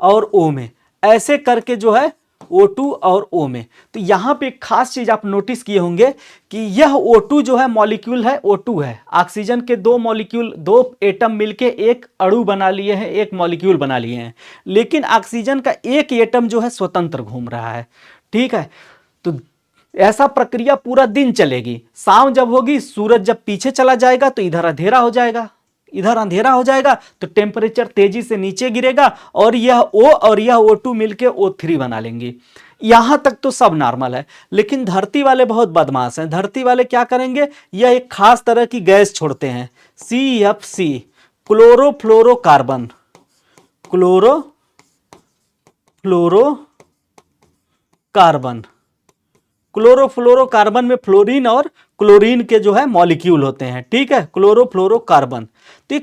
और O में, ऐसे करके जो है O2 और O में। तो यहां पे एक खास चीज आप नोटिस किए होंगे कि यह O2 जो है मॉलिक्यूल है, O2 है, ऑक्सीजन के 2 मॉलिक्यूल, 2 एटम मिलके एक अणु बना लिए हैं, एक मॉलिक्यूल बना लिए हैं, लेकिन ऑक्सीजन का एक एटम जो है स्वतंत्र घूम रहा है। ठीक है, तो ऐसा प्रक्रिया पूरा दिन चलेगी। शाम जब होगी, सूरज जब पीछे चला जाएगा तो इधर अंधेरा हो जाएगा। इधर अंधेरा हो जाएगा तो टेम्परेचर तेजी से नीचे गिरेगा और यह O और यह O2 मिलके O3 बना लेंगे। यहां तक तो सब नॉर्मल है, लेकिन धरती वाले बहुत बदमाश हैं। धरती वाले क्या करेंगे, यह एक खास तरह की गैस छोड़ते हैं, CFC, क्लोरोफ्लोरोकार्बन। क्लोरोफ्लोरोकार्बन क्लोरोफ्लोरोकार्बन में फ्लोरीन और क्लोरीन के जो है मॉलिक्यूल होते हैं, ठीक है, क्लोरोफ्लोरोकार्बन। तो ये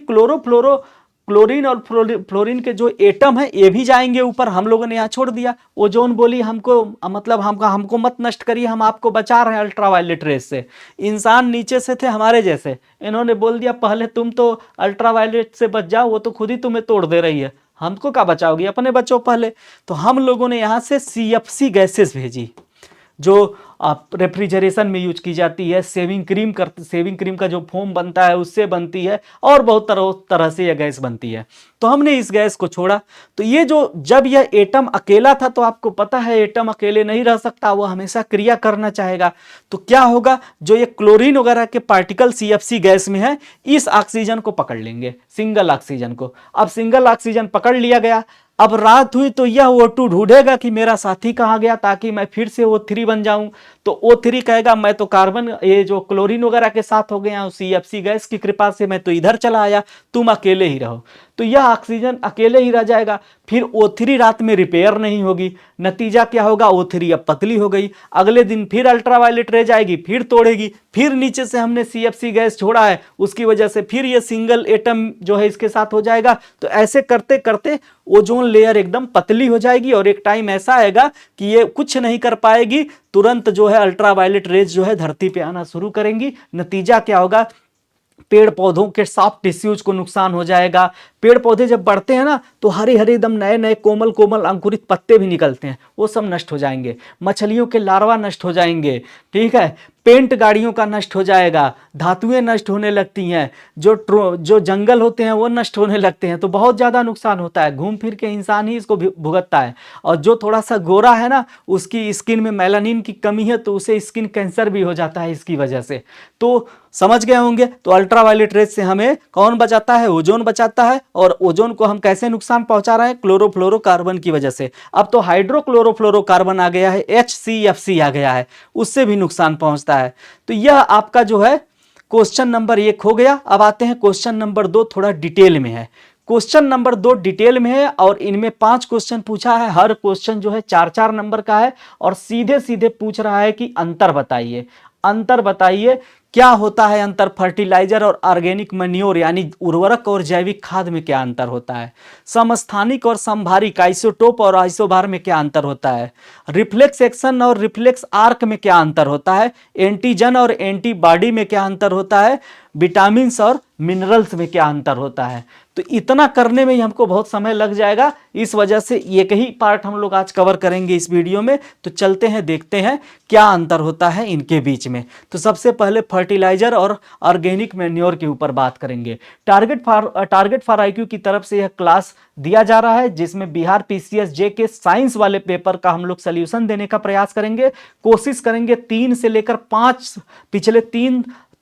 क्लोरीन और फ्लोरीन के जो एटम है ये भी जाएंगे ऊपर, हम लोगों ने यहाँ छोड़ दिया। ओजोन बोली हमको, मतलब हमको मत नष्ट करिए, हम आपको बचा रहे हैं अल्ट्रावायलेट रेस से। इंसान नीचे से थे हमारे जैसे, इन्होंने बोल दिया पहले तुम तो अल्ट्रावायलेट से बच जाओ, वो तो खुद ही तुम्हें तोड़ दे रही है, हमको क्या बचाओगी, अपने बचो पहले। तो हम लोगों ने यहाँ से CFC गैसेस भेजी, जो आप रेफ्रिजरेशन में यूज की जाती है, सेविंग क्रीम का जो फोम बनता है उससे बनती है, और बहुत तरह से यह गैस बनती है। तो हमने इस गैस को छोड़ा। तो ये जो, जब यह एटम अकेला था तो आपको पता है एटम अकेले नहीं रह सकता, वो हमेशा क्रिया करना चाहेगा। तो क्या होगा, जो ये क्लोरीन वगैरह के पार्टिकल CFC गैस में है, इस ऑक्सीजन को पकड़ लेंगे, सिंगल ऑक्सीजन को। अब सिंगल ऑक्सीजन पकड़ लिया गया, अब रात हुई तो यह O2 ढूंढेगा कि मेरा साथी कहाँ गया, ताकि मैं फिर से O3 बन जाऊं। तो O3 कहेगा मैं तो कार्बन, ये जो क्लोरीन वगैरह के साथ हो गया हूं, CFC गैस की कृपा से मैं तो इधर चला आया, तुम अकेले ही रहो। तो यह ऑक्सीजन अकेले ही रह जाएगा। फिर O3 रात में रिपेयर नहीं होगी, नतीजा क्या होगा, O3 अब पतली हो गई। अगले दिन फिर अल्ट्रावायलेट रह जाएगी, फिर तोड़ेगी, फिर नीचे से हमने CFC गैस छोड़ा है, उसकी वजह से फिर ये सिंगल एटम जो है इसके साथ हो जाएगा। तो ऐसे करते करते ओजोन लेयर एकदम पतली हो जाएगी, और एक टाइम ऐसा आएगा कि ये कुछ नहीं कर पाएगी, तुरंत जो है अल्ट्रावायलेट रेज जो है धरती पे आना शुरू करेंगी। नतीजा क्या होगा, पेड़ पौधों के सॉफ्ट टिश्यूज को नुकसान हो जाएगा। पेड़ पौधे जब बढ़ते हैं ना तो हरे हरे एकदम नए नए कोमल कोमल अंकुरित पत्ते भी निकलते हैं, वो सब नष्ट हो जाएंगे। मछलियों के लार्वा नष्ट हो जाएंगे, ठीक है, पेंट गाड़ियों का नष्ट हो जाएगा, धातुएं नष्ट होने लगती हैं, जो जंगल होते हैं वो नष्ट होने लगते हैं। तो बहुत ज़्यादा नुकसान होता है, घूम फिर के इंसान ही इसको भुगतता है। और जो थोड़ा सा गोरा है ना, उसकी स्किन में मेलानिन की कमी है, तो उसे स्किन कैंसर भी हो जाता है इसकी वजह से। तो समझ गए होंगे, तो अल्ट्रावायलेट रेज से हमें कौन बचाता है, ओजोन बचाता है। और ओजोन को हम कैसे नुकसान पहुंचा रहे हैं, क्लोरोफ्लोरोकार्बन की वजह से। अब तो हाइड्रोक्लोरोफ्लोरोकार्बन आ गया है, HCFC आ गया है, उससे भी नुकसान पहुंचता है। तो यह आपका जो है क्वेश्चन नंबर 1 हो गया। अब आते हैं क्वेश्चन नंबर 2, थोड़ा डिटेल में है। क्वेश्चन नंबर 2 डिटेल में है, और इनमें 5 क्वेश्चन पूछा है, हर क्वेश्चन जो है 4-4 नंबर का है, और सीधे सीधे पूछ रहा है कि अंतर बताइए। अंतर बताइए क्या होता है अंतर, फर्टिलाइजर और ऑर्गेनिक मैन्योर यानी उर्वरक और जैविक खाद में क्या अंतर होता है, समस्थानिक और समभारिक आइसोटोप और आइसोबार में क्या अंतर होता है, रिफ्लेक्स एक्शन और रिफ्लेक्स आर्क में क्या अंतर होता है, एंटीजन और एंटीबॉडी में क्या अंतर होता है, विटामिन और मिनरल्स में क्या अंतर होता है। तो इतना करने में ही हमको बहुत समय लग जाएगा, इस वजह से एक ही पार्ट हम लोग आज कवर करेंगे इस वीडियो में। तो चलते हैं, देखते हैं क्या अंतर होता है इनके बीच में। तो सबसे पहले फर्टिलाइजर और ऑर्गेनिक मैन्योर के ऊपर बात करेंगे। टारगेट फॉर IQ की तरफ से यह क्लास दिया जा रहा है, जिसमें बिहार PCSJ के साइंस वाले पेपर का हम लोग सोल्यूशन देने का प्रयास करेंगे। कोशिश करेंगे 3 से लेकर 5, पिछले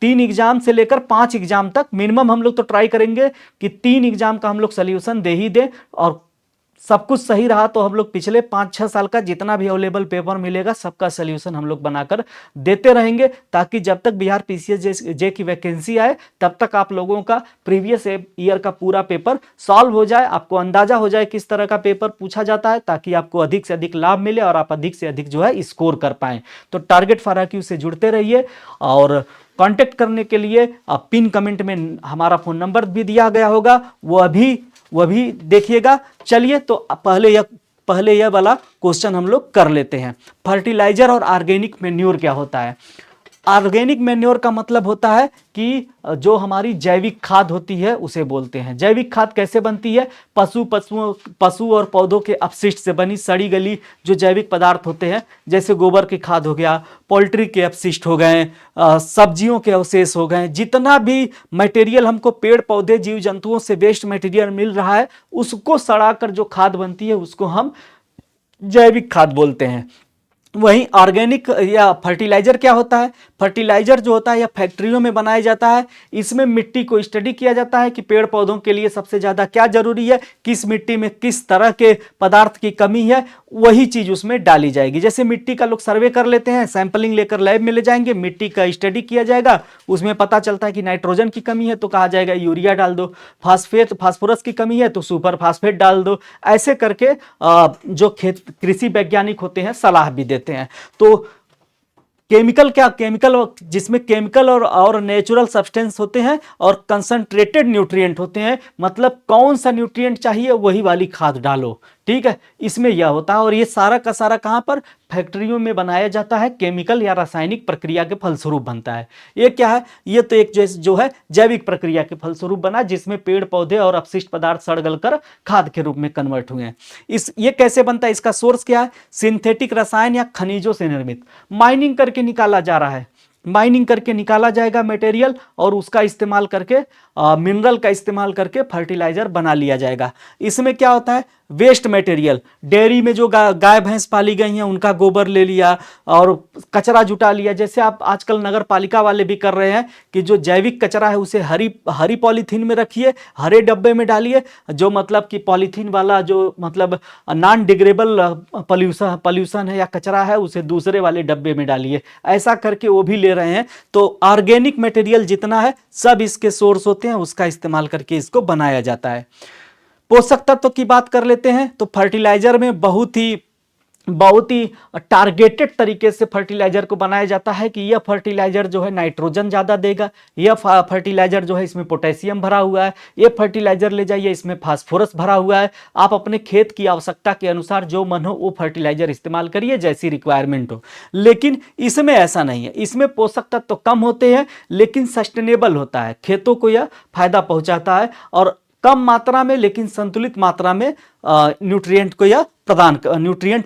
3 एग्जाम से लेकर 5 एग्जाम तक मिनिमम हम लोग तो ट्राई करेंगे कि 3 एग्जाम का हम लोग सोल्यूशन दे ही दें। और सब कुछ सही रहा तो हम लोग पिछले 5-6 साल का जितना भी अवेलेबल पेपर मिलेगा सबका सोल्यूशन हम लोग बनाकर देते रहेंगे, ताकि जब तक बिहार PCSJ की वैकेंसी आए तब तक आप लोगों का प्रीवियस ईयर का पूरा पेपर सॉल्व हो जाए, आपको अंदाजा हो जाए किस तरह का पेपर पूछा जाता है, ताकि आपको अधिक से अधिक लाभ मिले और आप अधिक से अधिक जो है स्कोर कर पाएं। तो टारगेट फॉर IQ से जुड़ते रहिए, और कांटेक्ट करने के लिए पिन कमेंट में हमारा फ़ोन नंबर भी दिया गया होगा, वह भी देखिएगा। चलिए, तो पहले यह वाला क्वेश्चन हम लोग कर लेते हैं। फर्टिलाइजर और ऑर्गेनिक मैन्योर क्या होता है। ऑर्गेनिक मैन्योर का मतलब होता है कि जो हमारी जैविक खाद होती है उसे बोलते हैं। जैविक खाद कैसे बनती है, पशु और पौधों के अपशिष्ट से बनी सड़ी गली जो जैविक पदार्थ होते हैं, जैसे गोबर की खाद हो गया, पोल्ट्री के अपशिष्ट हो गए, सब्जियों के अवशेष हो गए, जितना भी मटेरियल हमको पेड़ पौधे जीव जंतुओं से वेस्ट मटेरियल मिल रहा है, उसको सड़ाकर जो खाद बनती है उसको हम जैविक खाद बोलते हैं। वहीं ऑर्गेनिक या फर्टिलाइजर क्या होता है? फर्टिलाइजर जो होता है या फैक्ट्रियों में बनाया जाता है, इसमें मिट्टी को स्टडी किया जाता है कि पेड़ पौधों के लिए सबसे ज़्यादा क्या जरूरी है, किस मिट्टी में किस तरह के पदार्थ की कमी है, वही चीज़ उसमें डाली जाएगी। जैसे मिट्टी का लोग सर्वे कर लेते हैं, सैंपलिंग लेकर लैब में ले जाएंगे, मिट्टी का स्टडी किया जाएगा, उसमें पता चलता है कि नाइट्रोजन की कमी है तो कहा जाएगा यूरिया डाल दो, फास्फोरस की कमी है तो सुपर फास्फेट डाल दो। ऐसे करके जो कृषि वैज्ञानिक होते हैं सलाह भी देते हैं। तो केमिकल क्या, केमिकल जिसमें केमिकल और नेचुरल सब्सटेंस होते हैं और कंसंट्रेटेड न्यूट्रिएंट होते हैं, मतलब कौन सा न्यूट्रिएंट चाहिए वही वाली खाद डालो, ठीक है, इसमें यह होता है। और ये सारा का सारा कहाँ पर? फैक्ट्रियों में बनाया जाता है, केमिकल या रासायनिक प्रक्रिया के फलस्वरूप बनता है। ये क्या है? ये तो एक जो है जैविक प्रक्रिया के फलस्वरूप बना, जिसमें पेड़ पौधे और अपशिष्ट पदार्थ सड़ गलकर खाद के रूप में कन्वर्ट हुए हैं। ये कैसे बनता है? इसका सोर्स क्या है? सिंथेटिक रसायन या खनिजों से निर्मित, माइनिंग करके निकाला जा रहा है, माइनिंग करके निकाला जाएगा मटेरियल, और उसका इस्तेमाल करके मिनरल का इस्तेमाल करके फर्टिलाइजर बना लिया जाएगा। इसमें क्या होता है? वेस्ट मटेरियल, डेयरी में जो गाय भैंस पाली गई हैं उनका गोबर ले लिया और कचरा जुटा लिया। जैसे आप आजकल नगर पालिका वाले भी कर रहे हैं कि जो जैविक कचरा है उसे हरी पॉलीथीन में रखिए, हरे डब्बे में डालिए, जो मतलब कि पॉलीथीन वाला जो मतलब नॉन डिग्रेडेबल पॉल्यूशन है या कचरा है उसे दूसरे वाले डब्बे में डालिए। ऐसा करके वो भी ले रहे हैं। तो ऑर्गेनिक मटेरियल जितना है सब इसके सोर्स होते हैं, उसका इस्तेमाल करके इसको बनाया जाता है। पोषक तत्व की बात कर लेते हैं तो फर्टिलाइजर में बहुत ही टारगेटेड तरीके से फर्टिलाइजर को बनाया जाता है कि यह फर्टिलाइजर जो है नाइट्रोजन ज़्यादा देगा, यह फर्टिलाइजर जो है इसमें पोटेशियम भरा हुआ है, यह फर्टिलाइजर ले जाइए इसमें फास्फोरस भरा हुआ है। आप अपने खेत की आवश्यकता के अनुसार जो मन हो वो फर्टिलाइजर इस्तेमाल करिए, जैसी रिक्वायरमेंट हो। लेकिन इसमें ऐसा नहीं है, इसमें पोषक तत्व तो कम होते हैं लेकिन सस्टेनेबल होता है, खेतों को यह फायदा पहुंचाता है और कम मात्रा में लेकिन संतुलित मात्रा में न्यूट्रिएंट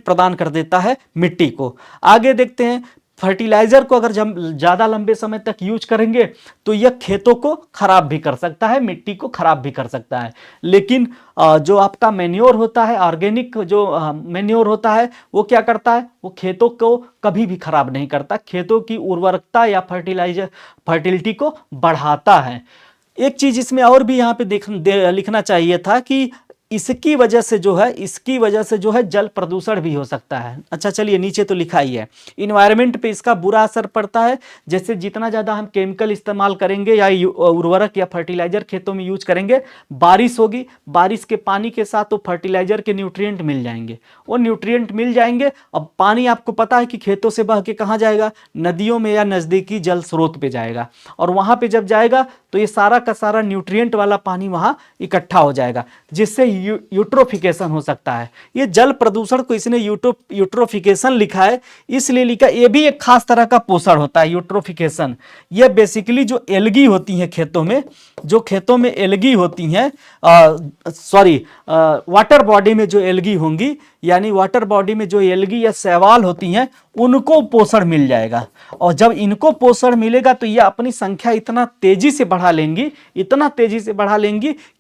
प्रदान कर देता है मिट्टी को। आगे देखते हैं, फर्टिलाइजर को अगर ज़्यादा लंबे समय तक यूज करेंगे तो यह खेतों को खराब भी कर सकता है, मिट्टी को खराब भी कर सकता है। लेकिन जो आपका मैन्योर होता है, ऑर्गेनिक जो मैन्योर होता है, वो क्या करता है? वो खेतों को कभी भी खराब नहीं करता, खेतों की उर्वरकता या फर्टिलिटी को बढ़ाता है। एक चीज इसमें और भी यहाँ पे लिखना चाहिए था कि इसकी वजह से जो है जल प्रदूषण भी हो सकता है। अच्छा चलिए, नीचे तो लिखा ही है, इन्वायरमेंट पे इसका बुरा असर पड़ता है। जैसे जितना ज़्यादा हम केमिकल इस्तेमाल करेंगे या उर्वरक या फर्टिलाइजर खेतों में यूज करेंगे, बारिश होगी, बारिश के पानी के साथ तो फर्टिलाइजर के न्यूट्रिएंट मिल जाएंगे, वो न्यूट्रिएंट मिल जाएंगे। अब पानी आपको पता है कि खेतों से बह के कहाँ जाएगा? नदियों में या नज़दीकी जल स्रोत पे जाएगा, और वहाँ पे जब जाएगा तो ये सारा का सारा न्यूट्रिएंट वाला पानी वहाँ इकट्ठा हो जाएगा, जिससे यूट्रोफिकेशन हो सकता है। ये जल प्रदूषण को इसने यूट्रोफिकेशन लिखा है, इसलिए लिखा, ये भी एक खास तरह का पोषण होता है यूट्रोफिकेशन। ये बेसिकली जो एल्गी होती हैं खेतों में, जो खेतों में एल्गी होती हैं, वाटर बॉडी में जो एल्गी होंगी, यानी वाटर बॉडी में जो एल्गी या शैवाल होती हैं, उनको पोषण मिल जाएगा। और जब इनको पोषण मिलेगा तो ये अपनी संख्या इतना तेजी से बढ़ा लेंगी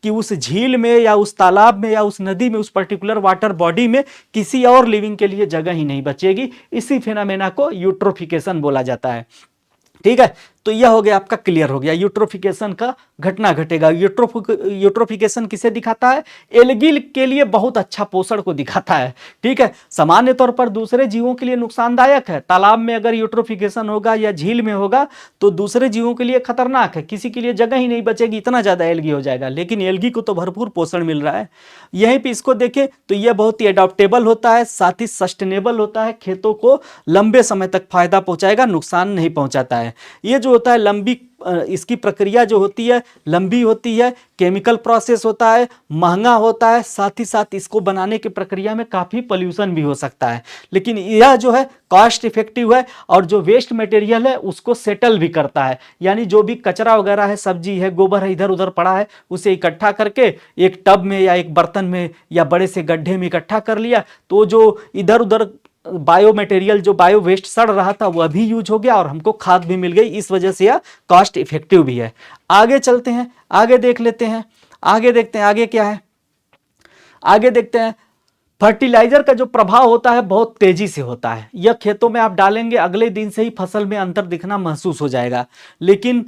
कि उस झील में या उस तालाब में या उस नदी में, उस पर्टिकुलर वाटर बॉडी में किसी और लिविंग के लिए जगह ही नहीं बचेगी। इसी फिनोमेना को यूट्रोफिकेशन बोला जाता है। ठीक है, तो यह हो गया, आपका क्लियर हो गया, यूट्रोफिकेशन का घटना घटेगा। यूट्रोफिकेशन किसे दिखाता है? एल्गी के लिए बहुत अच्छा पोषण को दिखाता है। ठीक है, सामान्य तौर पर दूसरे जीवों के लिए नुकसानदायक है। तालाब में अगर यूट्रोफिकेशन होगा या झील में होगा तो दूसरे जीवों के लिए खतरनाक है, किसी के लिए जगह ही नहीं बचेगी, इतना ज्यादा एल्गी हो जाएगा। लेकिन एल्गी को तो भरपूर पोषण मिल रहा है। यहीं पर इसको देखें तो यह बहुत ही एडॉप्टेबल होता है, साथ ही सस्टेनेबल होता है, खेतों को लंबे समय तक फायदा पहुंचाएगा, नुकसान नहीं पहुंचाता है। ये जो होता है लंबी, इसकी प्रक्रिया जो होती है लंबी होती है, केमिकल प्रोसेस होता है, महंगा होता है, साथ ही साथ इसको बनाने की प्रक्रिया में काफ़ी पोल्यूशन भी हो सकता है। लेकिन यह जो है कॉस्ट इफेक्टिव है और जो वेस्ट मटेरियल है उसको सेटल भी करता है। यानी जो भी कचरा वगैरह है, सब्जी है, गोबर है, इधर उधर पड़ा है, उसे इकट्ठा करके एक टब में या एक बर्तन में या बड़े से गड्ढे में इकट्ठा कर लिया, तो जो इधर उधर बायो मटेरियल, जो बायो वेस्ट सड़ रहा था, वह भी यूज हो गया और हमको खाद भी मिल गई। इस वजह से यह कॉस्ट इफेक्टिव भी है। आगे चलते हैं, आगे देख लेते हैं, आगे देखते हैं आगे क्या है। आगे देखते हैं, फर्टिलाइजर का जो प्रभाव होता है बहुत तेजी से होता है। यह खेतों में आप डालेंगे, अगले दिन से ही फसल में अंतर दिखना महसूस हो जाएगा। लेकिन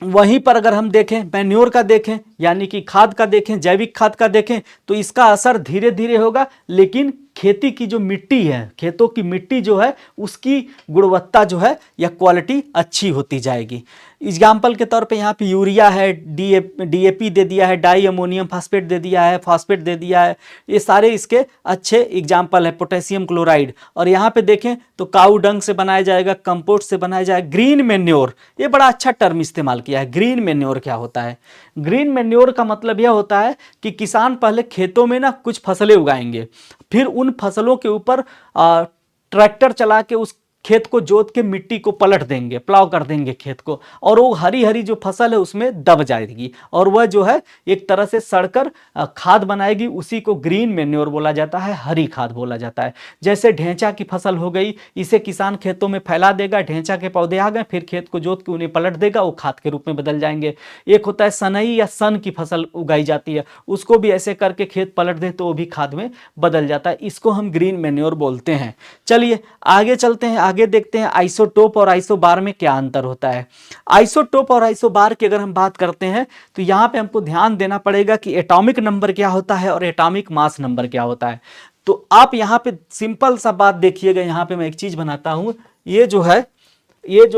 वहीं पर अगर हम देखें, मैन्योर का देखें, यानी कि खाद का देखें, जैविक खाद का देखें, तो इसका असर धीरे धीरे होगा। लेकिन खेती की जो मिट्टी है, खेतों की मिट्टी जो है, उसकी गुणवत्ता जो है या क्वालिटी अच्छी होती जाएगी। एग्जाम्पल के तौर पे यहाँ पे यूरिया है, डीएपी दे दिया है, डाई अमोनियम फास्फेट दे दिया है, फास्फेट दे दिया है, ये सारे इसके अच्छे एग्जाम्पल है। पोटेशियम क्लोराइड, और यहाँ पे देखें तो काऊ डंग से बनाया जाएगा, कंपोस्ट से बनाया जाएगा। ग्रीन मेन्योर, ये बड़ा अच्छा टर्म इस्तेमाल किया है। ग्रीन मेन्योर क्या होता है? ग्रीन मेन्योर का मतलब यह होता है कि किसान पहले खेतों में ना कुछ फसलें उगाएंगे, फिर उन फसलों के ऊपर ट्रैक्टर चला के उस खेत को जोत के मिट्टी को पलट देंगे, प्लाव कर देंगे खेत को, और वो हरी हरी जो फसल है उसमें दब जाएगी, और वह जो है एक तरह से सड़कर खाद बनाएगी। उसी को ग्रीन मेन्योर बोला जाता है, हरी खाद बोला जाता है। जैसे ढेंचा की फसल हो गई, इसे किसान खेतों में फैला देगा, ढेंचा के पौधे आ गए, फिर खेत को जोत के उन्हें पलट देगा, वो खाद के रूप में बदल जाएंगे। एक होता है सनई या सन की फसल उगाई जाती है, उसको भी ऐसे करके खेत पलट दे तो वो भी खाद में बदल जाता है। इसको हम ग्रीन मेन्योर बोलते हैं। चलिए आगे चलते हैं, आगे देखते हैं आइसोटोप और आइसोबार में क्या अंतर होता है। आइसोटोप और आइसोबार की अगर हम बात करते हैं तो यहां पे हमको ध्यान देना पड़ेगा कि एटॉमिक नंबर क्या होता है और एटॉमिक मास नंबर क्या होता है। तो आप यहां पे सिंपल सा बात देखिएगा, यहां पे मैं एक चीज बनाता हूं। ये जो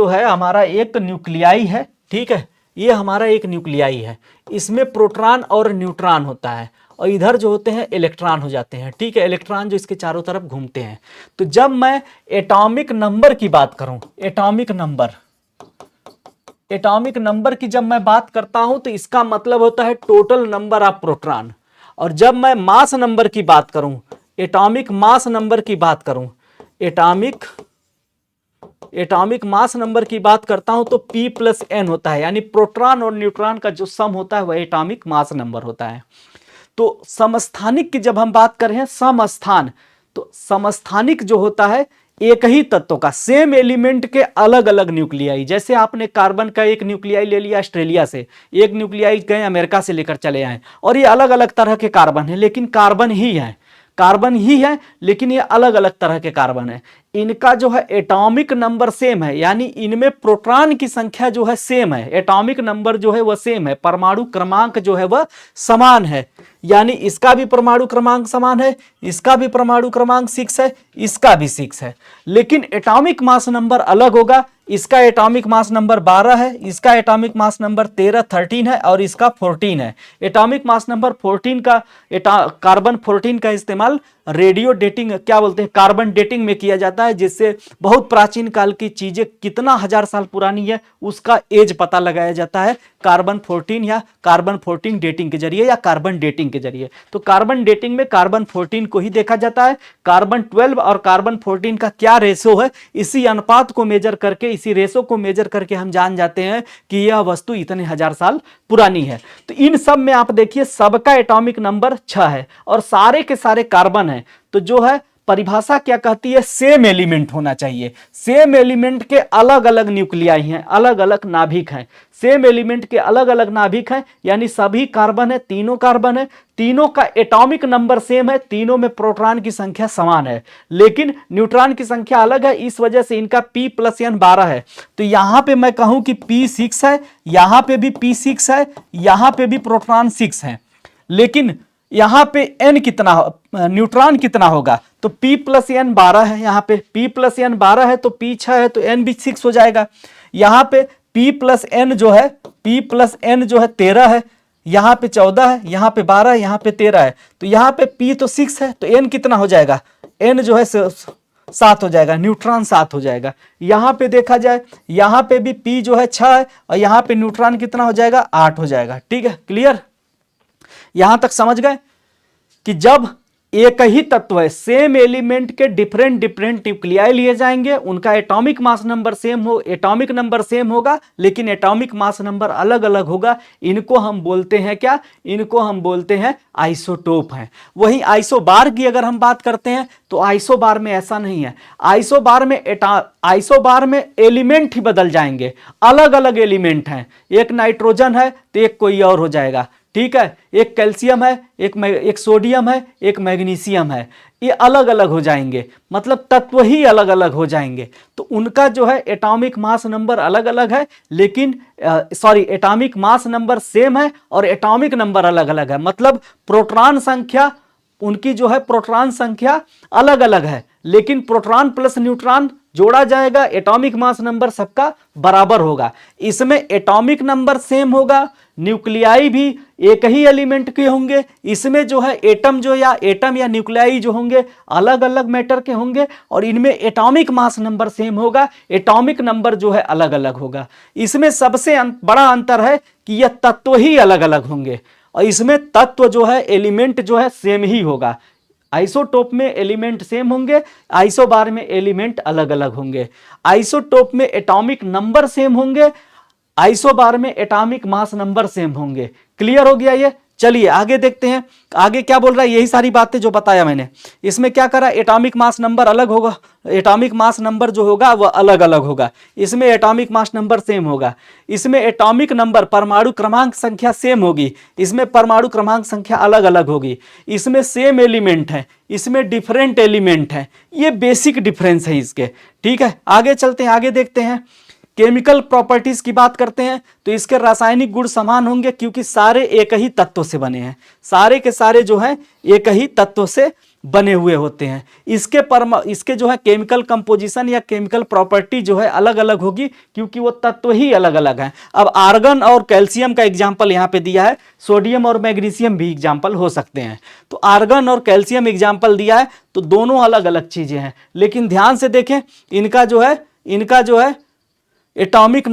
है हमारा एक न्यूक्लियाई है, ठीक है, ये हमारा एक न्यूक्लियाई है। इसमें प्रोटॉन और न्यूट्रॉन होता है, और इधर जो होते हैं इलेक्ट्रॉन हो जाते हैं, ठीक है, इलेक्ट्रॉन जो इसके चारों तरफ घूमते हैं। तो जब मैं एटॉमिक नंबर की बात करूं, एटॉमिक नंबर की जब मैं बात करता हूं तो इसका मतलब होता है टोटल नंबर ऑफ प्रोटॉन। और जब मैं मास नंबर की बात करूं, एटॉमिक मास नंबर की बात करूं, एटॉमिक मास नंबर की बात करता हूं तो P+N होता है, यानी प्रोटॉन और न्यूट्रॉन का जो सम होता है वह एटॉमिक मास नंबर होता है। तो समस्थानिक की जब हम बात कर रहे हैं, समस्थान, तो समस्थानिक जो होता है एक ही तत्व का, सेम एलिमेंट के अलग अलग न्यूक्लियाई। जैसे आपने कार्बन का एक न्यूक्लियाई ले लिया ऑस्ट्रेलिया से, एक न्यूक्लियाई गए अमेरिका से लेकर चले आए, और ये अलग अलग तरह के कार्बन है, लेकिन कार्बन ही है, लेकिन ये अलग अलग तरह के कार्बन है। इनका जो है एटॉमिक नंबर सेम है, यानी इनमें प्रोटॉन की संख्या जो है सेम है, एटॉमिक नंबर जो है वह सेम है, परमाणु क्रमांक जो है वह समान है। यानी इसका भी परमाणु क्रमांक समान है, इसका भी परमाणु क्रमांक 6 है, इसका भी 6 है। लेकिन एटॉमिक मास नंबर अलग होगा। इसका एटॉमिक मास नंबर 12 है, इसका एटॉमिक मास नंबर 13 है, और इसका 14 है। एटॉमिक मास नंबर 14 का, कार्बन 14 का इस्तेमाल रेडियो डेटिंग, क्या बोलते हैं, कार्बन डेटिंग में किया जाता है, जिससे बहुत प्राचीन काल की चीजें कितना हजार साल पुरानी है उसका एज पता लगाया जाता है कार्बन 14 या कार्बन 14 डेटिंग के जरिए या कार्बन डेटिंग के जरिए। तो कार्बन डेटिंग में कार्बन 14 को ही देखा जाता है। कार्बन 12 और कार्बन 14 का क्या रेशो है, इसी अनुपात को मेजर करके, इसी रेशो को मेजर करके हम जान जाते हैं कि यह वस्तु इतने हजार साल पुरानी है। तो इन सब में आप देखिए सबका एटॉमिक नंबर 6 है और सारे के सारे कार्बन है। तो जो है परिभाषा क्या कहती है, सेम एलिमेंट होना चाहिए। सेम एलिमेंट के अलग अलग न्यूक्लियाई हैं, अलग अलग नाभिक हैं। सेम एलिमेंट के अलग अलग नाभिक हैं, यानी सभी कार्बन है, तीनों कार्बन है, तीनों का एटॉमिक नंबर सेम है, तीनों में प्रोटॉन की संख्या समान है, लेकिन न्यूट्रॉन की संख्या अलग है। इस वजह से इनका P+N 12 है। तो यहां पे मैं कहूं कि P6 है, यहां पे भी P6 है, यहां पे भी प्रोटॉन 6 है, लेकिन यहां पे n कितना, न्यूट्रॉन कितना होगा, तो P+N 12 है। यहां पे P+N 12 है तो P 6 है तो n भी 6 हो जाएगा। यहां पे P+N जो है 13 है, यहां पे 14 है, यहां पे 12 है, यहां पे 13 है। तो यहां पे P तो 6 है तो n कितना हो जाएगा, n जो है 7 हो जाएगा, न्यूट्रॉन 7 हो जाएगा। यहां पे देखा जाए, यहां पे भी P जो है 6 है और यहां पे न्यूट्रॉन कितना हो जाएगा, 8 हो जाएगा। ठीक है, क्लियर, यहां तक समझ गए कि जब एक ही तत्व है, सेम एलिमेंट के डिफरेंट न्यूक्लियाई लिए जाएंगे, उनका atomic mass number atomic number same होगा, लेकिन एटॉमिक मास नंबर अलग अलग होगा। इनको हम बोलते हैं क्या, इनको हम बोलते हैं आइसोटोप हैं। वहीं आइसोबार की अगर हम बात करते हैं तो आइसोबार में ऐसा नहीं है। आइसोबार में एलिमेंट ही बदल जाएंगे, अलग अलग एलिमेंट हैं, एक नाइट्रोजन है तो एक कोई और हो जाएगा। ठीक है, एक कैल्शियम है, एक सोडियम है, एक मैग्नीशियम है, ये अलग अलग हो जाएंगे, मतलब तत्व ही अलग अलग हो जाएंगे। तो उनका जो है एटॉमिक मास नंबर अलग अलग है, लेकिन एटॉमिक मास नंबर सेम है और एटॉमिक नंबर अलग अलग है, मतलब प्रोटॉन संख्या उनकी जो है प्रोटॉन संख्या अलग अलग है, लेकिन प्रोटॉन प्लस न्यूट्रॉन जोड़ा जाएगा, एटॉमिक मास नंबर सबका बराबर होगा। इसमें एटॉमिक नंबर सेम होगा, न्यूक्लियाई भी एक ही एलिमेंट के होंगे, इसमें जो है एटम या न्यूक्लियाई जो होंगे अलग अलग मैटर के होंगे, और इनमें एटॉमिक मास नंबर सेम होगा, एटॉमिक नंबर जो है अलग अलग होगा। इसमें सबसे बड़ा अंतर है कि यह तत्व ही अलग अलग होंगे, और इसमें तत्व जो है एलिमेंट जो है सेम ही होगा। आइसोटोप में एलिमेंट सेम होंगे, आइसोबार में एलिमेंट अलग अलग होंगे। आइसोटोप में एटॉमिक नंबर सेम होंगे, आइसोबार में एटॉमिक मास नंबर सेम होंगे। क्लियर हो गया ये? चलिए आगे देखते हैं, आगे क्या बोल रहा है, यही सारी बातें जो बताया मैंने। इसमें क्या करा, एटॉमिक मास नंबर अलग होगा, एटॉमिक मास नंबर जो होगा वह अलग अलग होगा, इसमें एटॉमिक मास नंबर सेम होगा। इसमें एटॉमिक नंबर परमाणु क्रमांक संख्या सेम होगी, इसमें परमाणु क्रमांक संख्या अलग अलग होगी। इसमें सेम एलिमेंट है, इसमें डिफरेंट एलिमेंट है, ये बेसिक डिफरेंस है इसके। ठीक है, आगे चलते हैं, आगे देखते हैं। केमिकल प्रॉपर्टीज की बात करते हैं तो इसके रासायनिक गुण समान होंगे, क्योंकि सारे एक ही तत्व से बने हैं, सारे के सारे जो हैं एक ही तत्व से बने हुए होते हैं। इसके जो है केमिकल कंपोजिशन या केमिकल प्रॉपर्टी जो है अलग अलग होगी, क्योंकि वो तत्व ही अलग अलग हैं। अब आर्गन और कैल्शियम का एग्जाम्पल यहाँ पे दिया है, सोडियम और मैग्नीशियम भी एग्जाम्पल हो सकते हैं। तो आर्गन और कैल्शियम एग्जाम्पल दिया है, तो दोनों अलग अलग चीजें हैं, लेकिन ध्यान से देखें इनका जो है एटॉमिक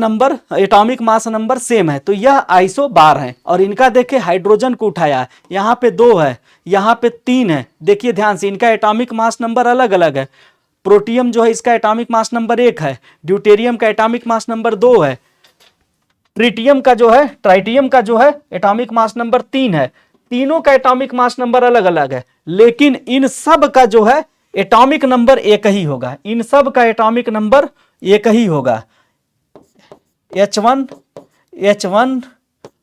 मास नंबर सेम है, तो यह आइसोबार है। और इनका देखिए हाइड्रोजन को उठाया है, यहाँ पे 2 है, यहाँ पे 3 है, देखिए ध्यान से, इनका एटॉमिक मास नंबर अलग अलग है। प्रोटियम जो है इसका एटॉमिक मास नंबर 1 है, ड्यूटेरियम का एटॉमिक मास नंबर 2 है, ट्रिटियम का जो है एटॉमिक मास नंबर 3 है। तीनों का एटॉमिक मास नंबर अलग अलग है, लेकिन इन सब का जो है एटॉमिक नंबर एक ही होगा, इन सब का एटॉमिक नंबर एक ही होगा, H1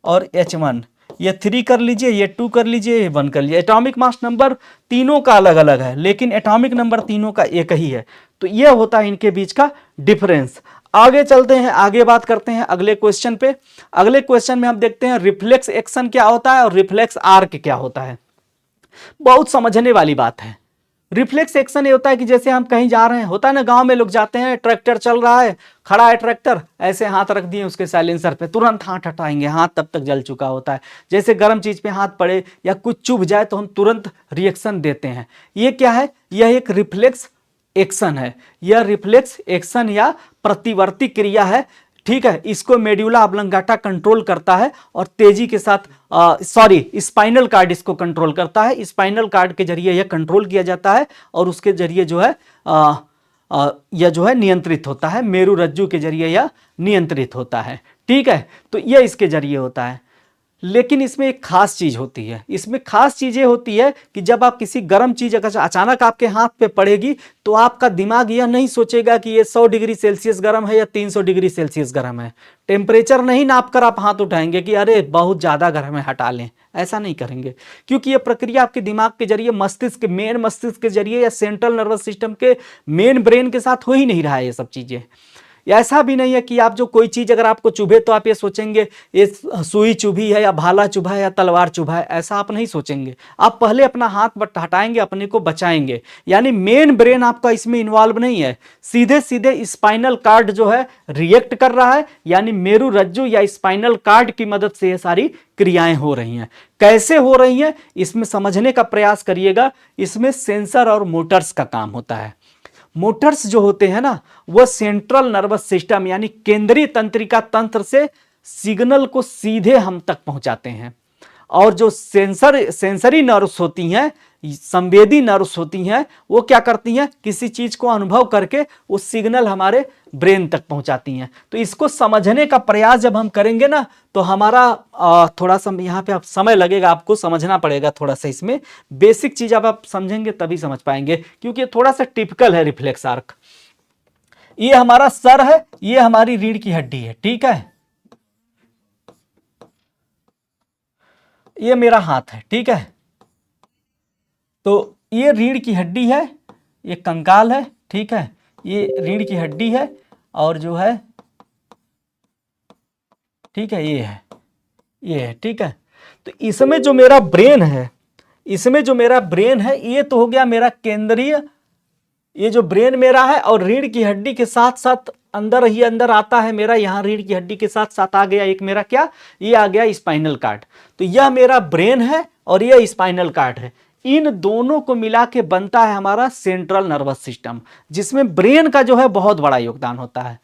और H1, ये 3 कर लीजिए, ये 2 कर लीजिए, ये 1 कर लीजिए। एटॉमिक मास नंबर तीनों का अलग अलग है, लेकिन एटॉमिक नंबर तीनों का एक ही है, तो यह होता है इनके बीच का डिफरेंस। आगे चलते हैं, आगे बात करते हैं अगले क्वेश्चन पे। अगले क्वेश्चन में हम देखते हैं रिफ्लेक्स एक्शन क्या होता है और रिफ्लेक्स आर्क क्या होता है। बहुत समझने वाली बात है। रिफ्लेक्स एक्शन ये होता है कि जैसे हम कहीं जा रहे हैं, होता है ना, गांव में लोग जाते हैं, ट्रैक्टर चल रहा है, खड़ा है ट्रैक्टर, ऐसे हाथ रख दिए उसके साइलेंसर पे, तुरंत हाथ हटाएंगे, हाथ तब तक जल चुका होता है। जैसे गर्म चीज पे हाथ पड़े या कुछ चुभ जाए तो हम तुरंत रिएक्शन देते हैं। ये क्या है? यह एक रिफ्लेक्स एक्शन है, यह रिफ्लेक्स एक्शन या प्रतिवर्ती क्रिया है। ठीक है, इसको मेड्यूला ऑब्लंगाटा कंट्रोल करता है और तेजी के साथ स्पाइनल कार्ड इसको कंट्रोल करता है। स्पाइनल कार्ड के जरिए यह कंट्रोल किया जाता है और उसके जरिए जो है यह जो है नियंत्रित होता है, मेरु रज्जु के जरिए यह नियंत्रित होता है। ठीक है, तो यह इसके जरिए होता है। लेकिन इसमें एक खास चीज होती है, इसमें खास चीजें होती है कि जब आप किसी गर्म चीज अगर अचानक आपके हाथ पे पड़ेगी तो आपका दिमाग यह नहीं सोचेगा कि ये 100 डिग्री सेल्सियस गर्म है या 300 डिग्री सेल्सियस गर्म है। टेम्परेचर नहीं नापकर आप हाथ उठाएंगे कि अरे बहुत ज्यादा गर्म है, हटा लें, ऐसा नहीं करेंगे, क्योंकि यह प्रक्रिया आपके दिमाग के जरिए मेन मस्तिष्क के जरिए या सेंट्रल नर्वस सिस्टम के मेन ब्रेन के साथ हो ही नहीं रहा है ये सब चीजें। ऐसा भी नहीं है कि आप जो कोई चीज अगर आपको चुभे तो आप ये सोचेंगे ये सुई चुभी है या भाला चुभा है या तलवार चुभा है, ऐसा आप नहीं सोचेंगे। आप पहले अपना हाथ हटाएंगे, अपने को बचाएंगे, यानी मेन ब्रेन आपका इसमें इन्वॉल्व नहीं है, सीधे सीधे स्पाइनल कार्ड जो है रिएक्ट कर रहा है, यानी मेरु रज्जु या स्पाइनल कार्ड की मदद से ये सारी क्रियाएं हो रही हैं। कैसे हो रही हैं इसमें समझने का प्रयास करिएगा। इसमें सेंसर और मोटर्स का काम होता है। मोटर्स जो होते हैं ना, वो सेंट्रल नर्वस सिस्टम यानी केंद्रीय तंत्रिका तंत्र से सिग्नल को सीधे हम तक पहुंचाते हैं, और जो सेंसरी नर्व्स होती हैं, संवेदी नर्व्स होती हैं, वो क्या करती हैं, किसी चीज को अनुभव करके उस सिग्नल हमारे ब्रेन तक पहुंचाती हैं। तो इसको समझने का प्रयास जब हम करेंगे ना, तो हमारा थोड़ा सा यहाँ पे आप समय लगेगा, आपको समझना पड़ेगा थोड़ा सा, इसमें बेसिक चीज आप समझेंगे तभी समझ पाएंगे, क्योंकि थोड़ा सा टिपिकल है रिफ्लेक्स आर्क। ये हमारा सर है, ये हमारी रीढ़ की हड्डी है, ठीक है। ये मेरा हाथ है, ठीक है। तो ये रीढ़ की हड्डी है, ये कंकाल है, ठीक है, ये रीढ़ की हड्डी है और जो है, ठीक है, ये है, ठीक है। तो इसमें जो मेरा ब्रेन है, इसमें जो मेरा ब्रेन है, ये तो हो गया मेरा केंद्रीय, ये जो ब्रेन मेरा है, और रीढ़ की हड्डी के साथ साथ अंदर ही अंदर आता है मेरा, यहां रीढ़ की हड्डी के साथ साथ आ गया एक मेरा क्या, ये आ गया स्पाइनल कार्ड। तो यह मेरा ब्रेन है और यह स्पाइनल कार्ड है। इन दोनों को मिला के बनता है हमारा सेंट्रल नर्वस सिस्टम, जिसमें ब्रेन का जो है बहुत बड़ा योगदान होता है।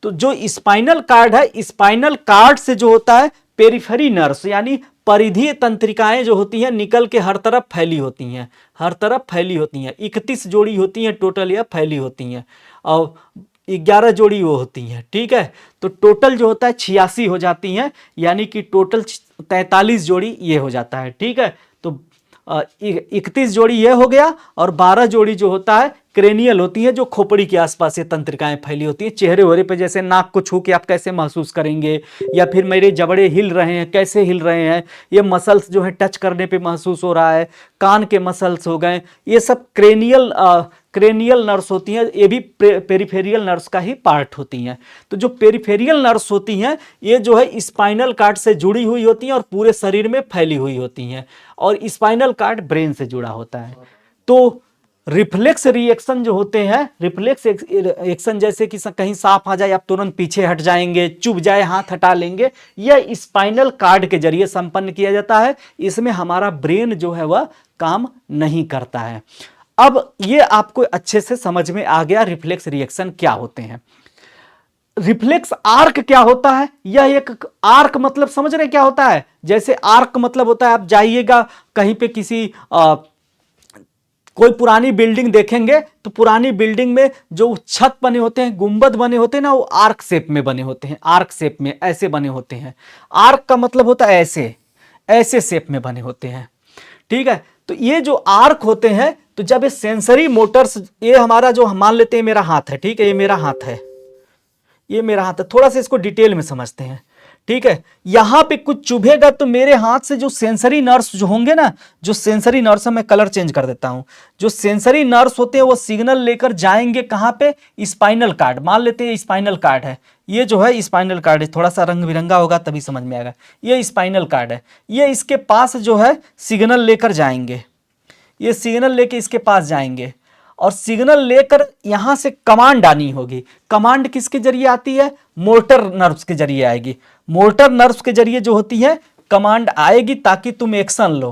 तो जो स्पाइनल कार्ड है, स्पाइनल कार्ड से जो होता है पेरिफेरी नर्व्स यानी परिधीय तंत्रिकाएं जो होती हैं निकल के हर तरफ फैली होती हैं, हर तरफ फैली होती हैं। 31 जोड़ी होती हैं टोटल, यह फैली होती हैं, और 11 जोड़ी वो होती हैं, ठीक है। तो टोटल जो होता है 86 हो जाती हैं, यानी कि टोटल 43 जोड़ी ये हो जाता है, ठीक है। तो 31 जोड़ी ये हो गया, और 12 जोड़ी जो होता है क्रेनियल होती है, जो खोपड़ी के आसपास ये तंत्रिकाएं फैली होती हैं। चेहरे वहरे पे जैसे नाक को छू के आप कैसे महसूस करेंगे, या फिर मेरे जबड़े हिल रहे हैं, कैसे हिल रहे हैं, ये मसल्स जो है टच करने पे महसूस हो रहा है, कान के मसल्स हो गए, ये सब क्रेनियल नर्व्स होती हैं, ये भी पेरिफेरियल नर्व्स का ही पार्ट होती हैं। तो जो पेरिफेरियल नर्व्स होती हैं, ये जो है स्पाइनल कार्ड से जुड़ी हुई होती हैं और पूरे शरीर में फैली हुई होती हैं, और स्पाइनल कार्ड ब्रेन से जुड़ा होता है। तो रिफ्लेक्स रिएक्शन जो होते हैं, रिफ्लेक्स एक्शन जैसे कि कहीं सांप आ जाए आप तुरंत पीछे हट जाएंगे, चुभ जाए हाथ हटा लेंगे, यह स्पाइनल कार्ड के जरिए संपन्न किया जाता है। इसमें हमारा ब्रेन जो है वह काम नहीं करता है। अब ये आपको अच्छे से समझ में आ गया रिफ्लेक्स रिएक्शन क्या होते हैं। रिफ्लेक्स आर्क क्या होता है, यह एक आर्क मतलब समझ रहे क्या होता है, जैसे आर्क मतलब होता है आप जाइएगा कहीं पे किसी कोई पुरानी बिल्डिंग देखेंगे, तो पुरानी बिल्डिंग में जो छत बने होते हैं, गुंबद बने होते हैं ना, वो आर्क शेप में बने होते हैं, आर्क शेप में ऐसे बने होते हैं। आर्क का मतलब होता है ऐसे, ऐसे शेप में बने होते हैं, ठीक है। तो ये जो आर्क होते हैं, तो जब ये सेंसरी मोटर्स, ये हमारा जो मान लेते हैं मेरा हाथ है, ठीक है, ये मेरा हाथ है, ये मेरा हाथ है, थोड़ा सा इसको डिटेल में समझते हैं, ठीक है। यहां पे कुछ चुभेगा तो मेरे हाथ से जो सेंसरी नर्व्स जो होंगे ना, जो सेंसरी नर्व्स, मैं कलर चेंज कर देता हूं, जो सेंसरी नर्व्स होते हैं वो सिग्नल लेकर जाएंगे कहां पे, स्पाइनल कार्ड। मान लेते हैं स्पाइनल कार्ड है, ये जो है स्पाइनल कार्ड है, थोड़ा सा रंग बिरंगा होगा तभी समझ में आएगा, ये स्पाइनल कार्ड है। ये इसके पास जो है सिग्नल लेकर जाएंगे, ये सिग्नल लेके इसके पास जाएंगे, और सिग्नल लेकर यहां से कमांड आनी होगी। कमांड किसके जरिए आती है, मोटर नर्व्स के जरिए आएगी। मोटर नर्व्स के जरिए जो होती है कमांड आएगी ताकि तुम एक्शन लो।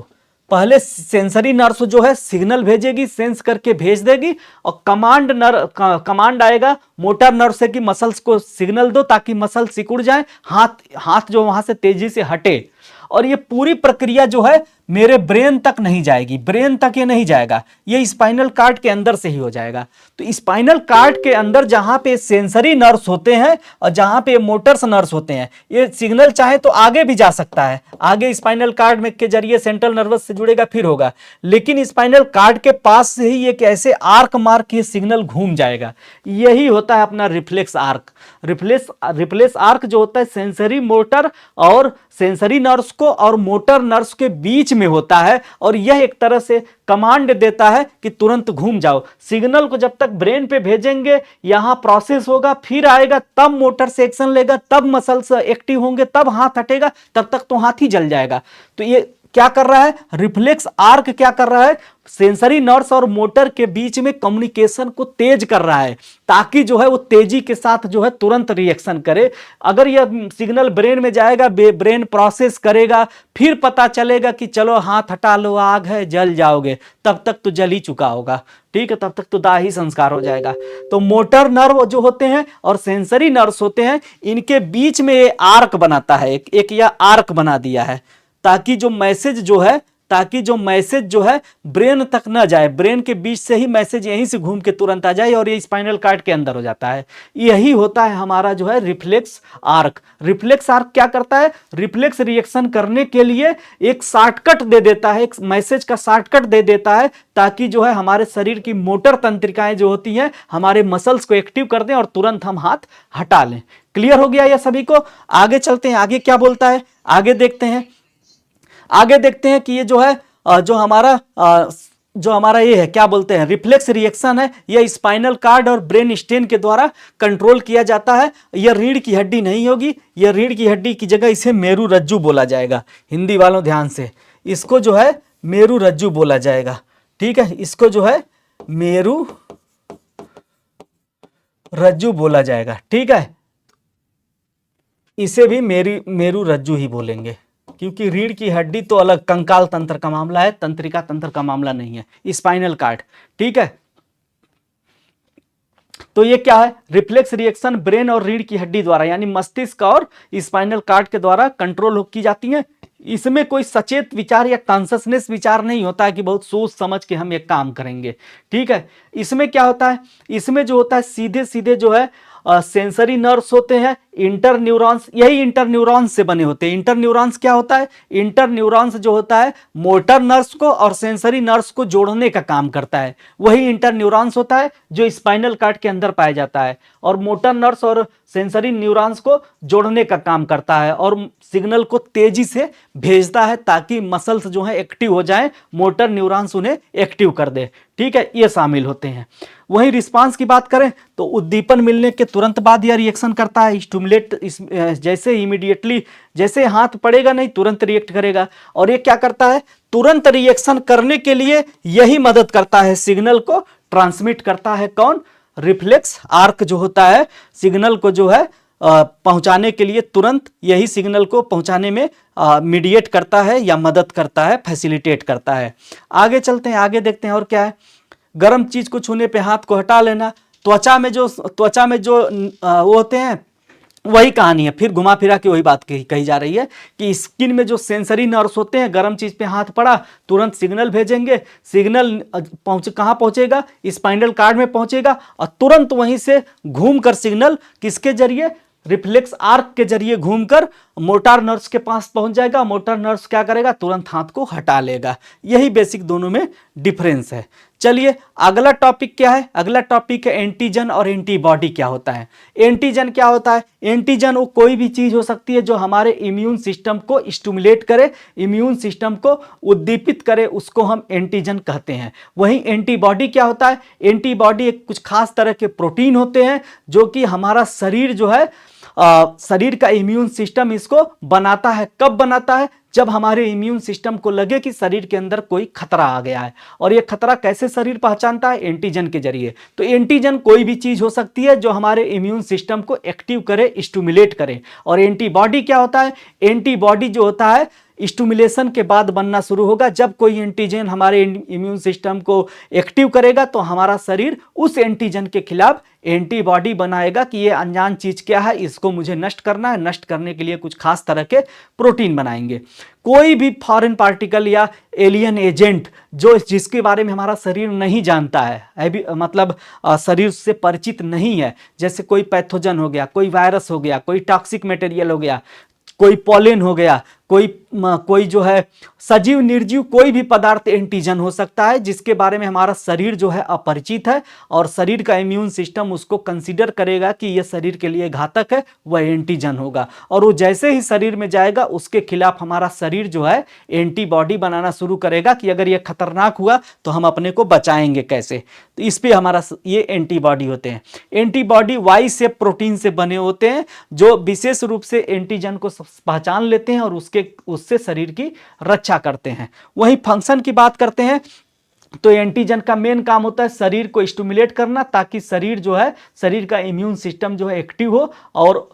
पहले सेंसरी नर्व्स जो है सिग्नल भेजेगी, सेंस करके भेज देगी, और कमांड आएगा मोटर नर्व से कि मसल्स को सिग्नल दो ताकि मसल सिकुड़ जाए, हाथ जो वहां से तेजी से हटे। और ये पूरी प्रक्रिया जो है मेरे ब्रेन तक नहीं जाएगी, ब्रेन तक ये नहीं जाएगा, ये स्पाइनल कार्ड के अंदर से ही हो जाएगा। तो स्पाइनल कार्ड के अंदर जहां पे सेंसरी नर्व्स होते हैं और जहां पे मोटर्स नर्व्स होते हैं, ये सिग्नल चाहे तो आगे भी जा सकता है, आगे स्पाइनल कार्ड में के जरिए सेंट्रल नर्वस से जुड़ेगा फिर होगा, लेकिन स्पाइनल कार्ड के पास से ही एक ऐसे आर्क मार के सिग्नल घूम जाएगा। यही होता है अपना रिफ्लेक्स आर्क। रिफ्लेक्स आर्क जो होता है सेंसरी मोटर और सेंसरी नर्व्स को और मोटर नर्व्स के बीच में होता है, और यह एक तरह से कमांड देता है कि तुरंत घूम जाओ। सिग्नल को जब तक ब्रेन पे भेजेंगे, यहां प्रोसेस होगा, फिर आएगा, तब मोटर से एक्शन लेगा, तब मसल्स एक्टिव होंगे, तब हाथ हटेगा, तब तक तो हाथ ही जल जाएगा। तो ये क्या कर रहा है, रिफ्लेक्स आर्क क्या कर रहा है, सेंसरी नर्व्स और मोटर के बीच में कम्युनिकेशन को तेज कर रहा है, ताकि जो है वो तेजी के साथ जो है तुरंत रिएक्शन करे। अगर यह सिग्नल ब्रेन में जाएगा, ब्रेन प्रोसेस करेगा, फिर पता चलेगा कि चलो हाथ हटा लो, आग है, जल जाओगे, तब तक तो जल ही चुका होगा, ठीक है, तब तक तो दाह ही संस्कार हो जाएगा। तो मोटर नर्व जो होते हैं और सेंसरी नर्व्स होते हैं, इनके बीच में ये आर्क बनाता है, एक यह आर्क बना दिया है, ताकि जो मैसेज जो है ब्रेन तक न जाए, ब्रेन के बीच से ही मैसेज यहीं से घूम के तुरंत आ जाए और ये स्पाइनल कार्ड के अंदर हो जाता है। यही होता है हमारा जो है रिफ्लेक्स आर्क। रिफ्लेक्स आर्क क्या करता है, रिफ्लेक्स रिएक्शन करने के लिए एक शॉर्टकट दे देता है, एक मैसेज का शॉर्टकट दे देता है, ताकि जो है हमारे शरीर की मोटर तंत्रिकाएं जो होती हैं हमारे मसल्स को एक्टिव कर दें और तुरंत हम हाथ हटा लें। क्लियर हो गया यह सभी को? आगे चलते हैं, आगे क्या बोलता है, आगे देखते हैं। आगे देखते हैं कि ये जो है जो हमारा ये है क्या बोलते हैं रिफ्लेक्स रिएक्शन है, यह स्पाइनल कार्ड और ब्रेन स्टेम के द्वारा कंट्रोल किया जाता है। यह रीढ़ की हड्डी नहीं होगी, यह रीढ़ की हड्डी की जगह इसे मेरू रज्जु बोला जाएगा। हिंदी वालों ध्यान से, इसको जो है मेरू रज्जु बोला जाएगा। ठीक है, इसको जो है मेरू रज्जु बोला जाएगा। ठीक है, इसे भी मेरू रज्जु ही बोलेंगे, क्योंकि रीढ़ की हड्डी तो अलग कंकाल तंत्र का मामला है, तंत्रिका तंत्र का मामला नहीं है, स्पाइनल कार्ड। ठीक है, तो ये क्या है, रिफ्लेक्स रिएक्शन ब्रेन और रीढ़ की हड्डी द्वारा यानी मस्तिष्क और स्पाइनल कार्ड के द्वारा कंट्रोल की जाती है। इसमें कोई सचेत विचार या कॉन्शसनेस विचार नहीं होता है कि बहुत सोच समझ के हम एक काम करेंगे। ठीक है, इसमें क्या होता है, इसमें जो होता है सीधे सीधे जो है सेंसरी नर्व्स होते हैं, इंटर न्यूरॉन्स, यही इंटर न्यूरॉन्स से बने होते हैं। इंटर न्यूरॉन्स क्या होता है, इंटर न्यूरॉन्स जो होता है मोटर नर्व्स को और सेंसरी नर्व्स को जोड़ने का काम करता है, वही इंटर न्यूरॉन्स होता है जो स्पाइनल कार्ड के अंदर पाया जाता है, और मोटर नर्व्स और सेंसरी न्यूरॉन्स को जोड़ने का काम करता है और सिग्नल को तेजी से भेजता है ताकि मसल्स जो है एक्टिव हो जाएं, मोटर न्यूरॉन्स उन्हें एक्टिव कर दे। ठीक है, ये शामिल होते हैं। वहीं रिस्पांस की बात करें तो उद्दीपन मिलने के तुरंत बाद यह रिएक्शन करता है, स्टिमुलेट, जैसे इमीडिएटली, जैसे हाथ पड़ेगा नहीं तुरंत रिएक्ट करेगा। और ये क्या करता है, तुरंत रिएक्शन करने के लिए यही मदद करता है, सिग्नल को ट्रांसमिट करता है। कौन, रिफ्लेक्स आर्क जो होता है सिग्नल को जो है पहुंचाने के लिए, तुरंत यही सिग्नल को पहुंचाने में मीडिएट करता है या मदद करता है, फैसिलिटेट करता है। आगे चलते हैं, आगे देखते हैं और क्या है। गर्म चीज को छूने पे हाथ को हटा लेना, त्वचा में जो वो होते हैं वही कहानी है, फिर घुमा फिरा के वही बात कही जा रही है कि स्किन में जो सेंसरी नर्व्स होते हैं, गर्म चीज पे हाथ पड़ा तुरंत सिग्नल भेजेंगे, सिग्नल कहाँ पहुंचेगा, स्पाइनल कार्ड में पहुंचेगा और तुरंत वहीं से घूमकर सिग्नल किसके जरिए, रिफ्लेक्स आर्क के जरिए घूमकर मोटर नर्व्स के पास पहुंच जाएगा। मोटर नर्व्स क्या करेगा, तुरंत हाथ को हटा लेगा। यही बेसिक दोनों में डिफरेंस है। चलिए अगला टॉपिक क्या है, अगला टॉपिक है एंटीजन और एंटीबॉडी क्या होता है। एंटीजन क्या होता है, एंटीजन वो कोई भी चीज हो सकती है जो हमारे इम्यून सिस्टम को स्टिमुलेट करे, इम्यून सिस्टम को उद्दीपित करे, उसको हम एंटीजन कहते हैं। वहीं एंटीबॉडी क्या होता है, एंटीबॉडी एक कुछ खास तरह के प्रोटीन होते हैं जो कि हमारा शरीर जो है शरीर का इम्यून सिस्टम इसको बनाता है। कब बनाता है, जब हमारे इम्यून सिस्टम को लगे कि शरीर के अंदर कोई खतरा आ गया है। और ये खतरा कैसे शरीर पहचानता है, एंटीजन के जरिए। तो एंटीजन कोई भी चीज हो सकती है जो हमारे इम्यून सिस्टम को एक्टिव करे, स्टिमुलेट करे। और एंटीबॉडी क्या होता है, एंटीबॉडी जो होता है स्टिमुलेशन के बाद बनना शुरू होगा। जब कोई एंटीजन हमारे इम्यून सिस्टम को एक्टिव करेगा तो हमारा शरीर उस एंटीजन के खिलाफ एंटीबॉडी बनाएगा कि ये अनजान चीज क्या है, इसको मुझे नष्ट करना है। नष्ट करने के लिए कुछ खास तरह के प्रोटीन बनाएंगे। कोई भी फॉरेन पार्टिकल या एलियन एजेंट जो जिसके बारे में हमारा शरीर नहीं जानता है, मतलब शरीर से परिचित नहीं है, जैसे कोई पैथोजन हो गया, कोई वायरस हो गया, कोई टॉक्सिक मटेरियल हो गया, कोई पॉलेन हो गया, कोई जो है सजीव निर्जीव कोई भी पदार्थ एंटीजन हो सकता है जिसके बारे में हमारा शरीर जो है अपरिचित है और शरीर का इम्यून सिस्टम उसको कंसीडर करेगा कि यह शरीर के लिए घातक है, वह एंटीजन होगा। और वो जैसे ही शरीर में जाएगा उसके खिलाफ हमारा शरीर जो है एंटीबॉडी बनाना शुरू करेगा कि अगर यह खतरनाक हुआ तो हम अपने को बचाएंगे कैसे। तो इस पे हमारा ये एंटीबॉडी होते हैं। एंटीबॉडी वाई शेप प्रोटीन से बने होते हैं जो विशेष रूप से एंटीजन को पहचान लेते हैं और उससे शरीर की रक्षा करते हैं। वहीं फंक्शन की बात करते हैं तो एंटीजन का मेन काम होता है शरीर को स्टिमुलेट करना ताकि शरीर जो है, शरीर का इम्यून सिस्टम जो है एक्टिव हो और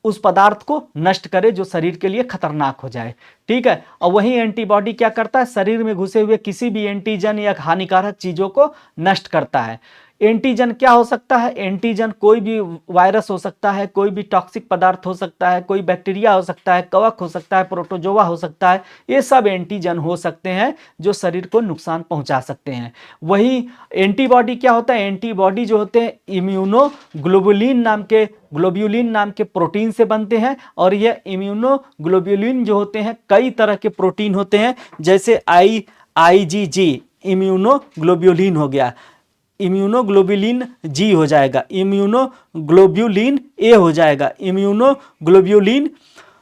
उस पदार्थ को नष्ट करे जो शरीर के लिए खतरनाक हो जाए। ठीक है, और वही एंटीबॉडी क्या करता है, शरीर में घुसे हुए किसी भी एंटीजन या हानिकारक चीजों को नष्ट करता है। एंटीजन क्या हो सकता है, एंटीजन कोई भी वायरस हो सकता है, कोई भी टॉक्सिक पदार्थ हो सकता है, कोई बैक्टीरिया हो सकता है, कवक हो सकता है, प्रोटोजोआ हो सकता है। ये सब एंटीजन हो सकते हैं जो शरीर को नुकसान पहुंचा सकते हैं। वही एंटीबॉडी क्या होता है, एंटीबॉडी जो होते हैं इम्यूनोग्लोबुलिन नाम के प्रोटीन से बनते हैं। और ये इम्यूनोग्लोबुलिन जो होते हैं कई तरह के प्रोटीन होते हैं, जैसे IgG इम्यूनोग्लोबुलिन हो गया, इम्यूनोग्लोबुलिन जी हो जाएगा, इम्यूनोग्लोबुलिन ए हो जाएगा, इम्यूनोग्लोबुलिन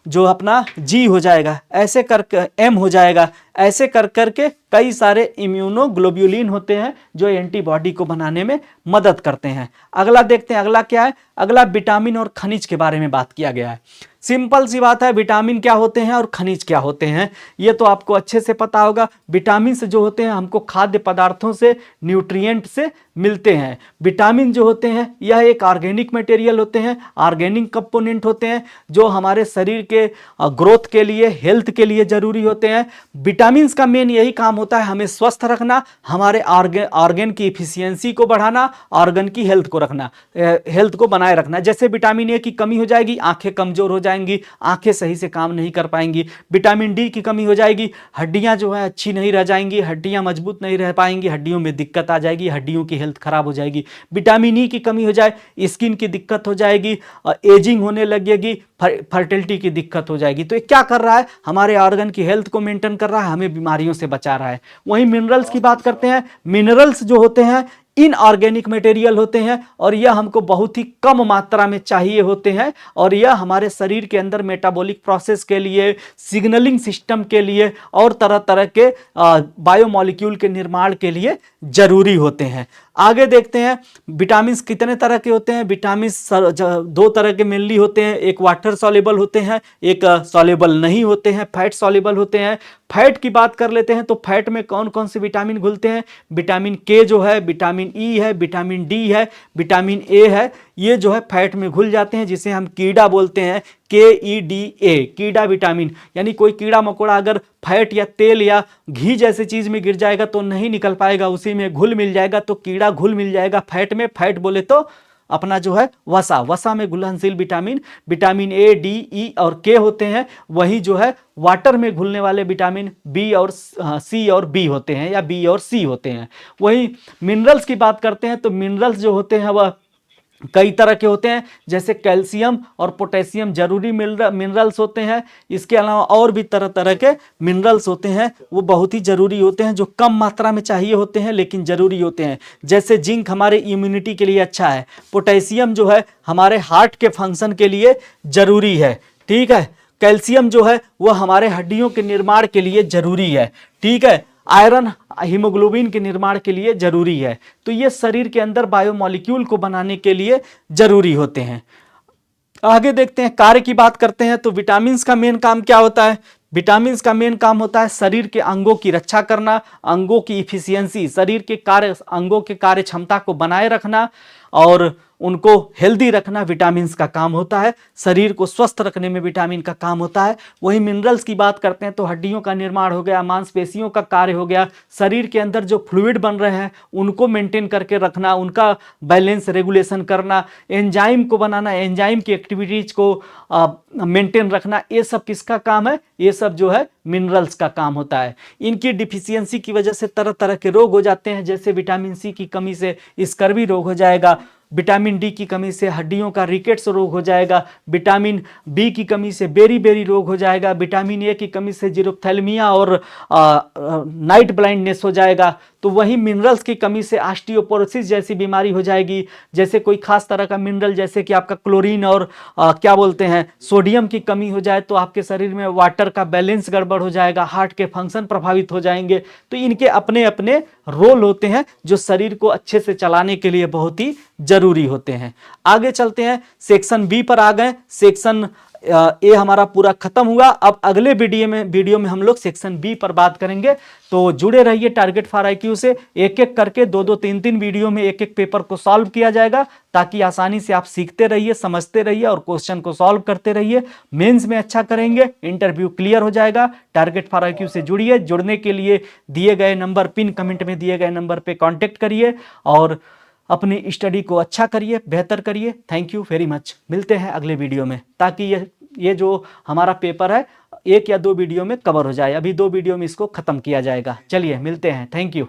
जो अपना G हो जाएगा, ऐसे कर M हो जाएगा, ऐसे कर करके कई सारे इम्यूनोग्लोब्युलिन होते हैं जो एंटीबॉडी को बनाने में मदद करते हैं। अगला देखते हैं, अगला क्या है? अगला विटामिन और खनिज के बारे में बात किया गया है। सिंपल सी बात है, विटामिन क्या होते हैं और खनिज क्या होते हैं ये तो आपको अच्छे से पता होगा। विटामिन से जो होते हैं हमको खाद्य पदार्थों से, न्यूट्रिएंट से मिलते हैं। विटामिन जो होते हैं यह एक ऑर्गेनिक मटेरियल होते हैं, ऑर्गेनिक कंपोनेंट होते हैं जो हमारे शरीर के ग्रोथ के लिए, हेल्थ के लिए जरूरी होते हैं। विटामिन का मेन यही काम होता है हमें स्वस्थ रखना, हमारे ऑर्गन की इफिशियंसी को बढ़ाना, ऑर्गन की हेल्थ को रखना, हेल्थ को बनाए रखना। जैसे विटामिन ए की कमी हो जाएगी, आंखें कमजोर हो जाएंगी, आंखें सही से काम नहीं कर पाएंगी। विटामिन डी की कमी हो जाएगी, हड्डियां जो है अच्छी नहीं रह जाएंगी, हड्डियां मजबूत नहीं रह पाएंगी, हड्डियों में दिक्कत आ जाएगी, हड्डियों की हेल्थ खराब हो जाएगी। विटामिन ई की कमी हो जाए, स्किन की दिक्कत हो जाएगी, एजिंग होने लगेगी, फर्टिलिटी की दिक्कत हो जाएगी। तो ये क्या कर रहा है? हमारे ऑर्गन की हेल्थ को मेंटेन कर रहा है, हमें बीमारियों से बचा रहा है। वहीं मिनरल्स की बात करते हैं। मिनरल्स जो होते हैं इनऑर्गेनिक मटेरियल होते हैं और यह हमको बहुत ही कम मात्रा में चाहिए होते हैं और यह हमारे शरीर के अंदर मेटाबॉलिक प्रोसेस के लिए, सिग्नलिंग सिस्टम के लिए और तरह तरह के बायोमॉलिक्यूल के निर्माण के लिए जरूरी होते हैं। आगे देखते हैं विटामिन कितने तरह के होते हैं। विटामिन दो तरह के मेनली होते हैं, एक वाटर सॉल्युबल होते हैं, एक सॉल्युबल नहीं होते हैं, फैट सॉल्युबल होते हैं। फैट की बात कर लेते हैं तो फैट में कौन कौन से विटामिन घुलते हैं? विटामिन के जो है, विटामिन ई है, विटामिन डी है, विटामिन ए है, ये जो है फैट में घुल जाते हैं जिसे हम कीड़ा बोलते हैं, KEDA, कीड़ा विटामिन। यानी कोई कीड़ा मकोड़ा अगर फैट या तेल या घी जैसे चीज में गिर जाएगा तो नहीं निकल पाएगा, उसी में घुल मिल जाएगा, तो कीड़ा घुल मिल जाएगा फैट में। फैट बोले तो अपना जो है वसा में घुलनशील विटामिन, विटामिन ए, डी, ई और के होते हैं। वही जो है वाटर में घुलने वाले विटामिन बी और सी और बी होते हैं, या बी और सी होते हैं। वही मिनरल्स की बात करते हैं तो मिनरल्स जो होते हैं वह कई तरह के होते हैं, जैसे कैल्शियम और पोटेशियम जरूरी मिनरल्स होते हैं। इसके अलावा और भी तरह तरह के मिनरल्स होते हैं, वो बहुत ही जरूरी होते हैं, जो कम मात्रा में चाहिए होते हैं लेकिन जरूरी होते हैं। जैसे जिंक हमारे इम्यूनिटी के लिए अच्छा है, पोटेशियम जो है हमारे हार्ट के फंक्शन के लिए जरूरी है, ठीक है। कैल्शियम जो है वह हमारे हड्डियों के निर्माण के लिए जरूरी है, ठीक है। आयरन हीमोग्लोबिन के निर्माण के लिए जरूरी है। तो ये शरीर के अंदर बायोमॉलिक्यूल को बनाने के लिए जरूरी होते हैं। आगे देखते हैं, कार्य की बात करते हैं तो विटामिन का मेन काम क्या होता है? विटामिन का मेन काम होता है शरीर के अंगों की रक्षा करना, अंगों की इफिशियंसी, शरीर के कार्य, अंगों के कार्य क्षमता को बनाए रखना और उनको हेल्दी रखना विटामिन का काम होता है। शरीर को स्वस्थ रखने में विटामिन का काम होता है। वही मिनरल्स की बात करते हैं तो हड्डियों का निर्माण हो गया, मांसपेशियों का कार्य हो गया, शरीर के अंदर जो फ्लूइड बन रहे हैं उनको मेंटेन करके रखना, उनका बैलेंस रेगुलेशन करना, एंजाइम को बनाना, एंजाइम की एक्टिविटीज को मेंटेन रखना, ये सब किसका काम है? ये सब जो है मिनरल्स का काम होता है। इनकी डिफिशियंसी की वजह से तरह तरह के रोग हो जाते हैं, जैसे विटामिन सी की कमी से स्कर्वी रोग हो जाएगा, विटामिन डी की कमी से हड्डियों का रिकेट्स रोग हो जाएगा, विटामिन बी की कमी से बेरी रोग हो जाएगा, विटामिन ए की कमी से जीरोप्थैल्मिया और नाइट ब्लाइंडनेस हो जाएगा। तो वही मिनरल्स की कमी से ऑस्टियोपोरोसिस जैसी बीमारी हो जाएगी। जैसे कोई खास तरह का मिनरल जैसे कि आपका क्लोरीन और क्या बोलते हैं सोडियम की कमी हो जाए तो आपके शरीर में वाटर का बैलेंस गड़बड़ हो जाएगा, हार्ट के फंक्शन प्रभावित हो जाएंगे। तो इनके अपने अपने रोल होते हैं जो शरीर को अच्छे से चलाने के लिए बहुत ही जरूरी होते हैं। आगे चलते हैं, सेक्शन बी पर आ गए। सेक्शन ए हमारा पूरा खत्म हुआ। अब अगले वीडियो में हम लोग सेक्शन बी पर बात करेंगे। तो जुड़े रहिए टारगेट फॉर IQ से। एक एक करके 2-2, 3-3 वीडियो में एक एक पेपर को सॉल्व किया जाएगा ताकि आसानी से आप सीखते रहिए, समझते रहिए और क्वेश्चन को सॉल्व करते रहिए। मेंस में अच्छा करेंगे, इंटरव्यू क्लियर हो जाएगा। टारगेट फॉर IQ से जुड़िए। जुड़ने के लिए दिए गए नंबर, पिन कमेंट में दिए गए नंबर पे कांटेक्ट करिए और अपनी स्टडी को अच्छा करिए, बेहतर करिए। Thank you very much. मिलते हैं अगले वीडियो में ताकि ये जो हमारा पेपर है 1 या 2 वीडियो में कवर हो जाए। अभी 2 वीडियो में इसको खत्म किया जाएगा। चलिए मिलते हैं। Thank you.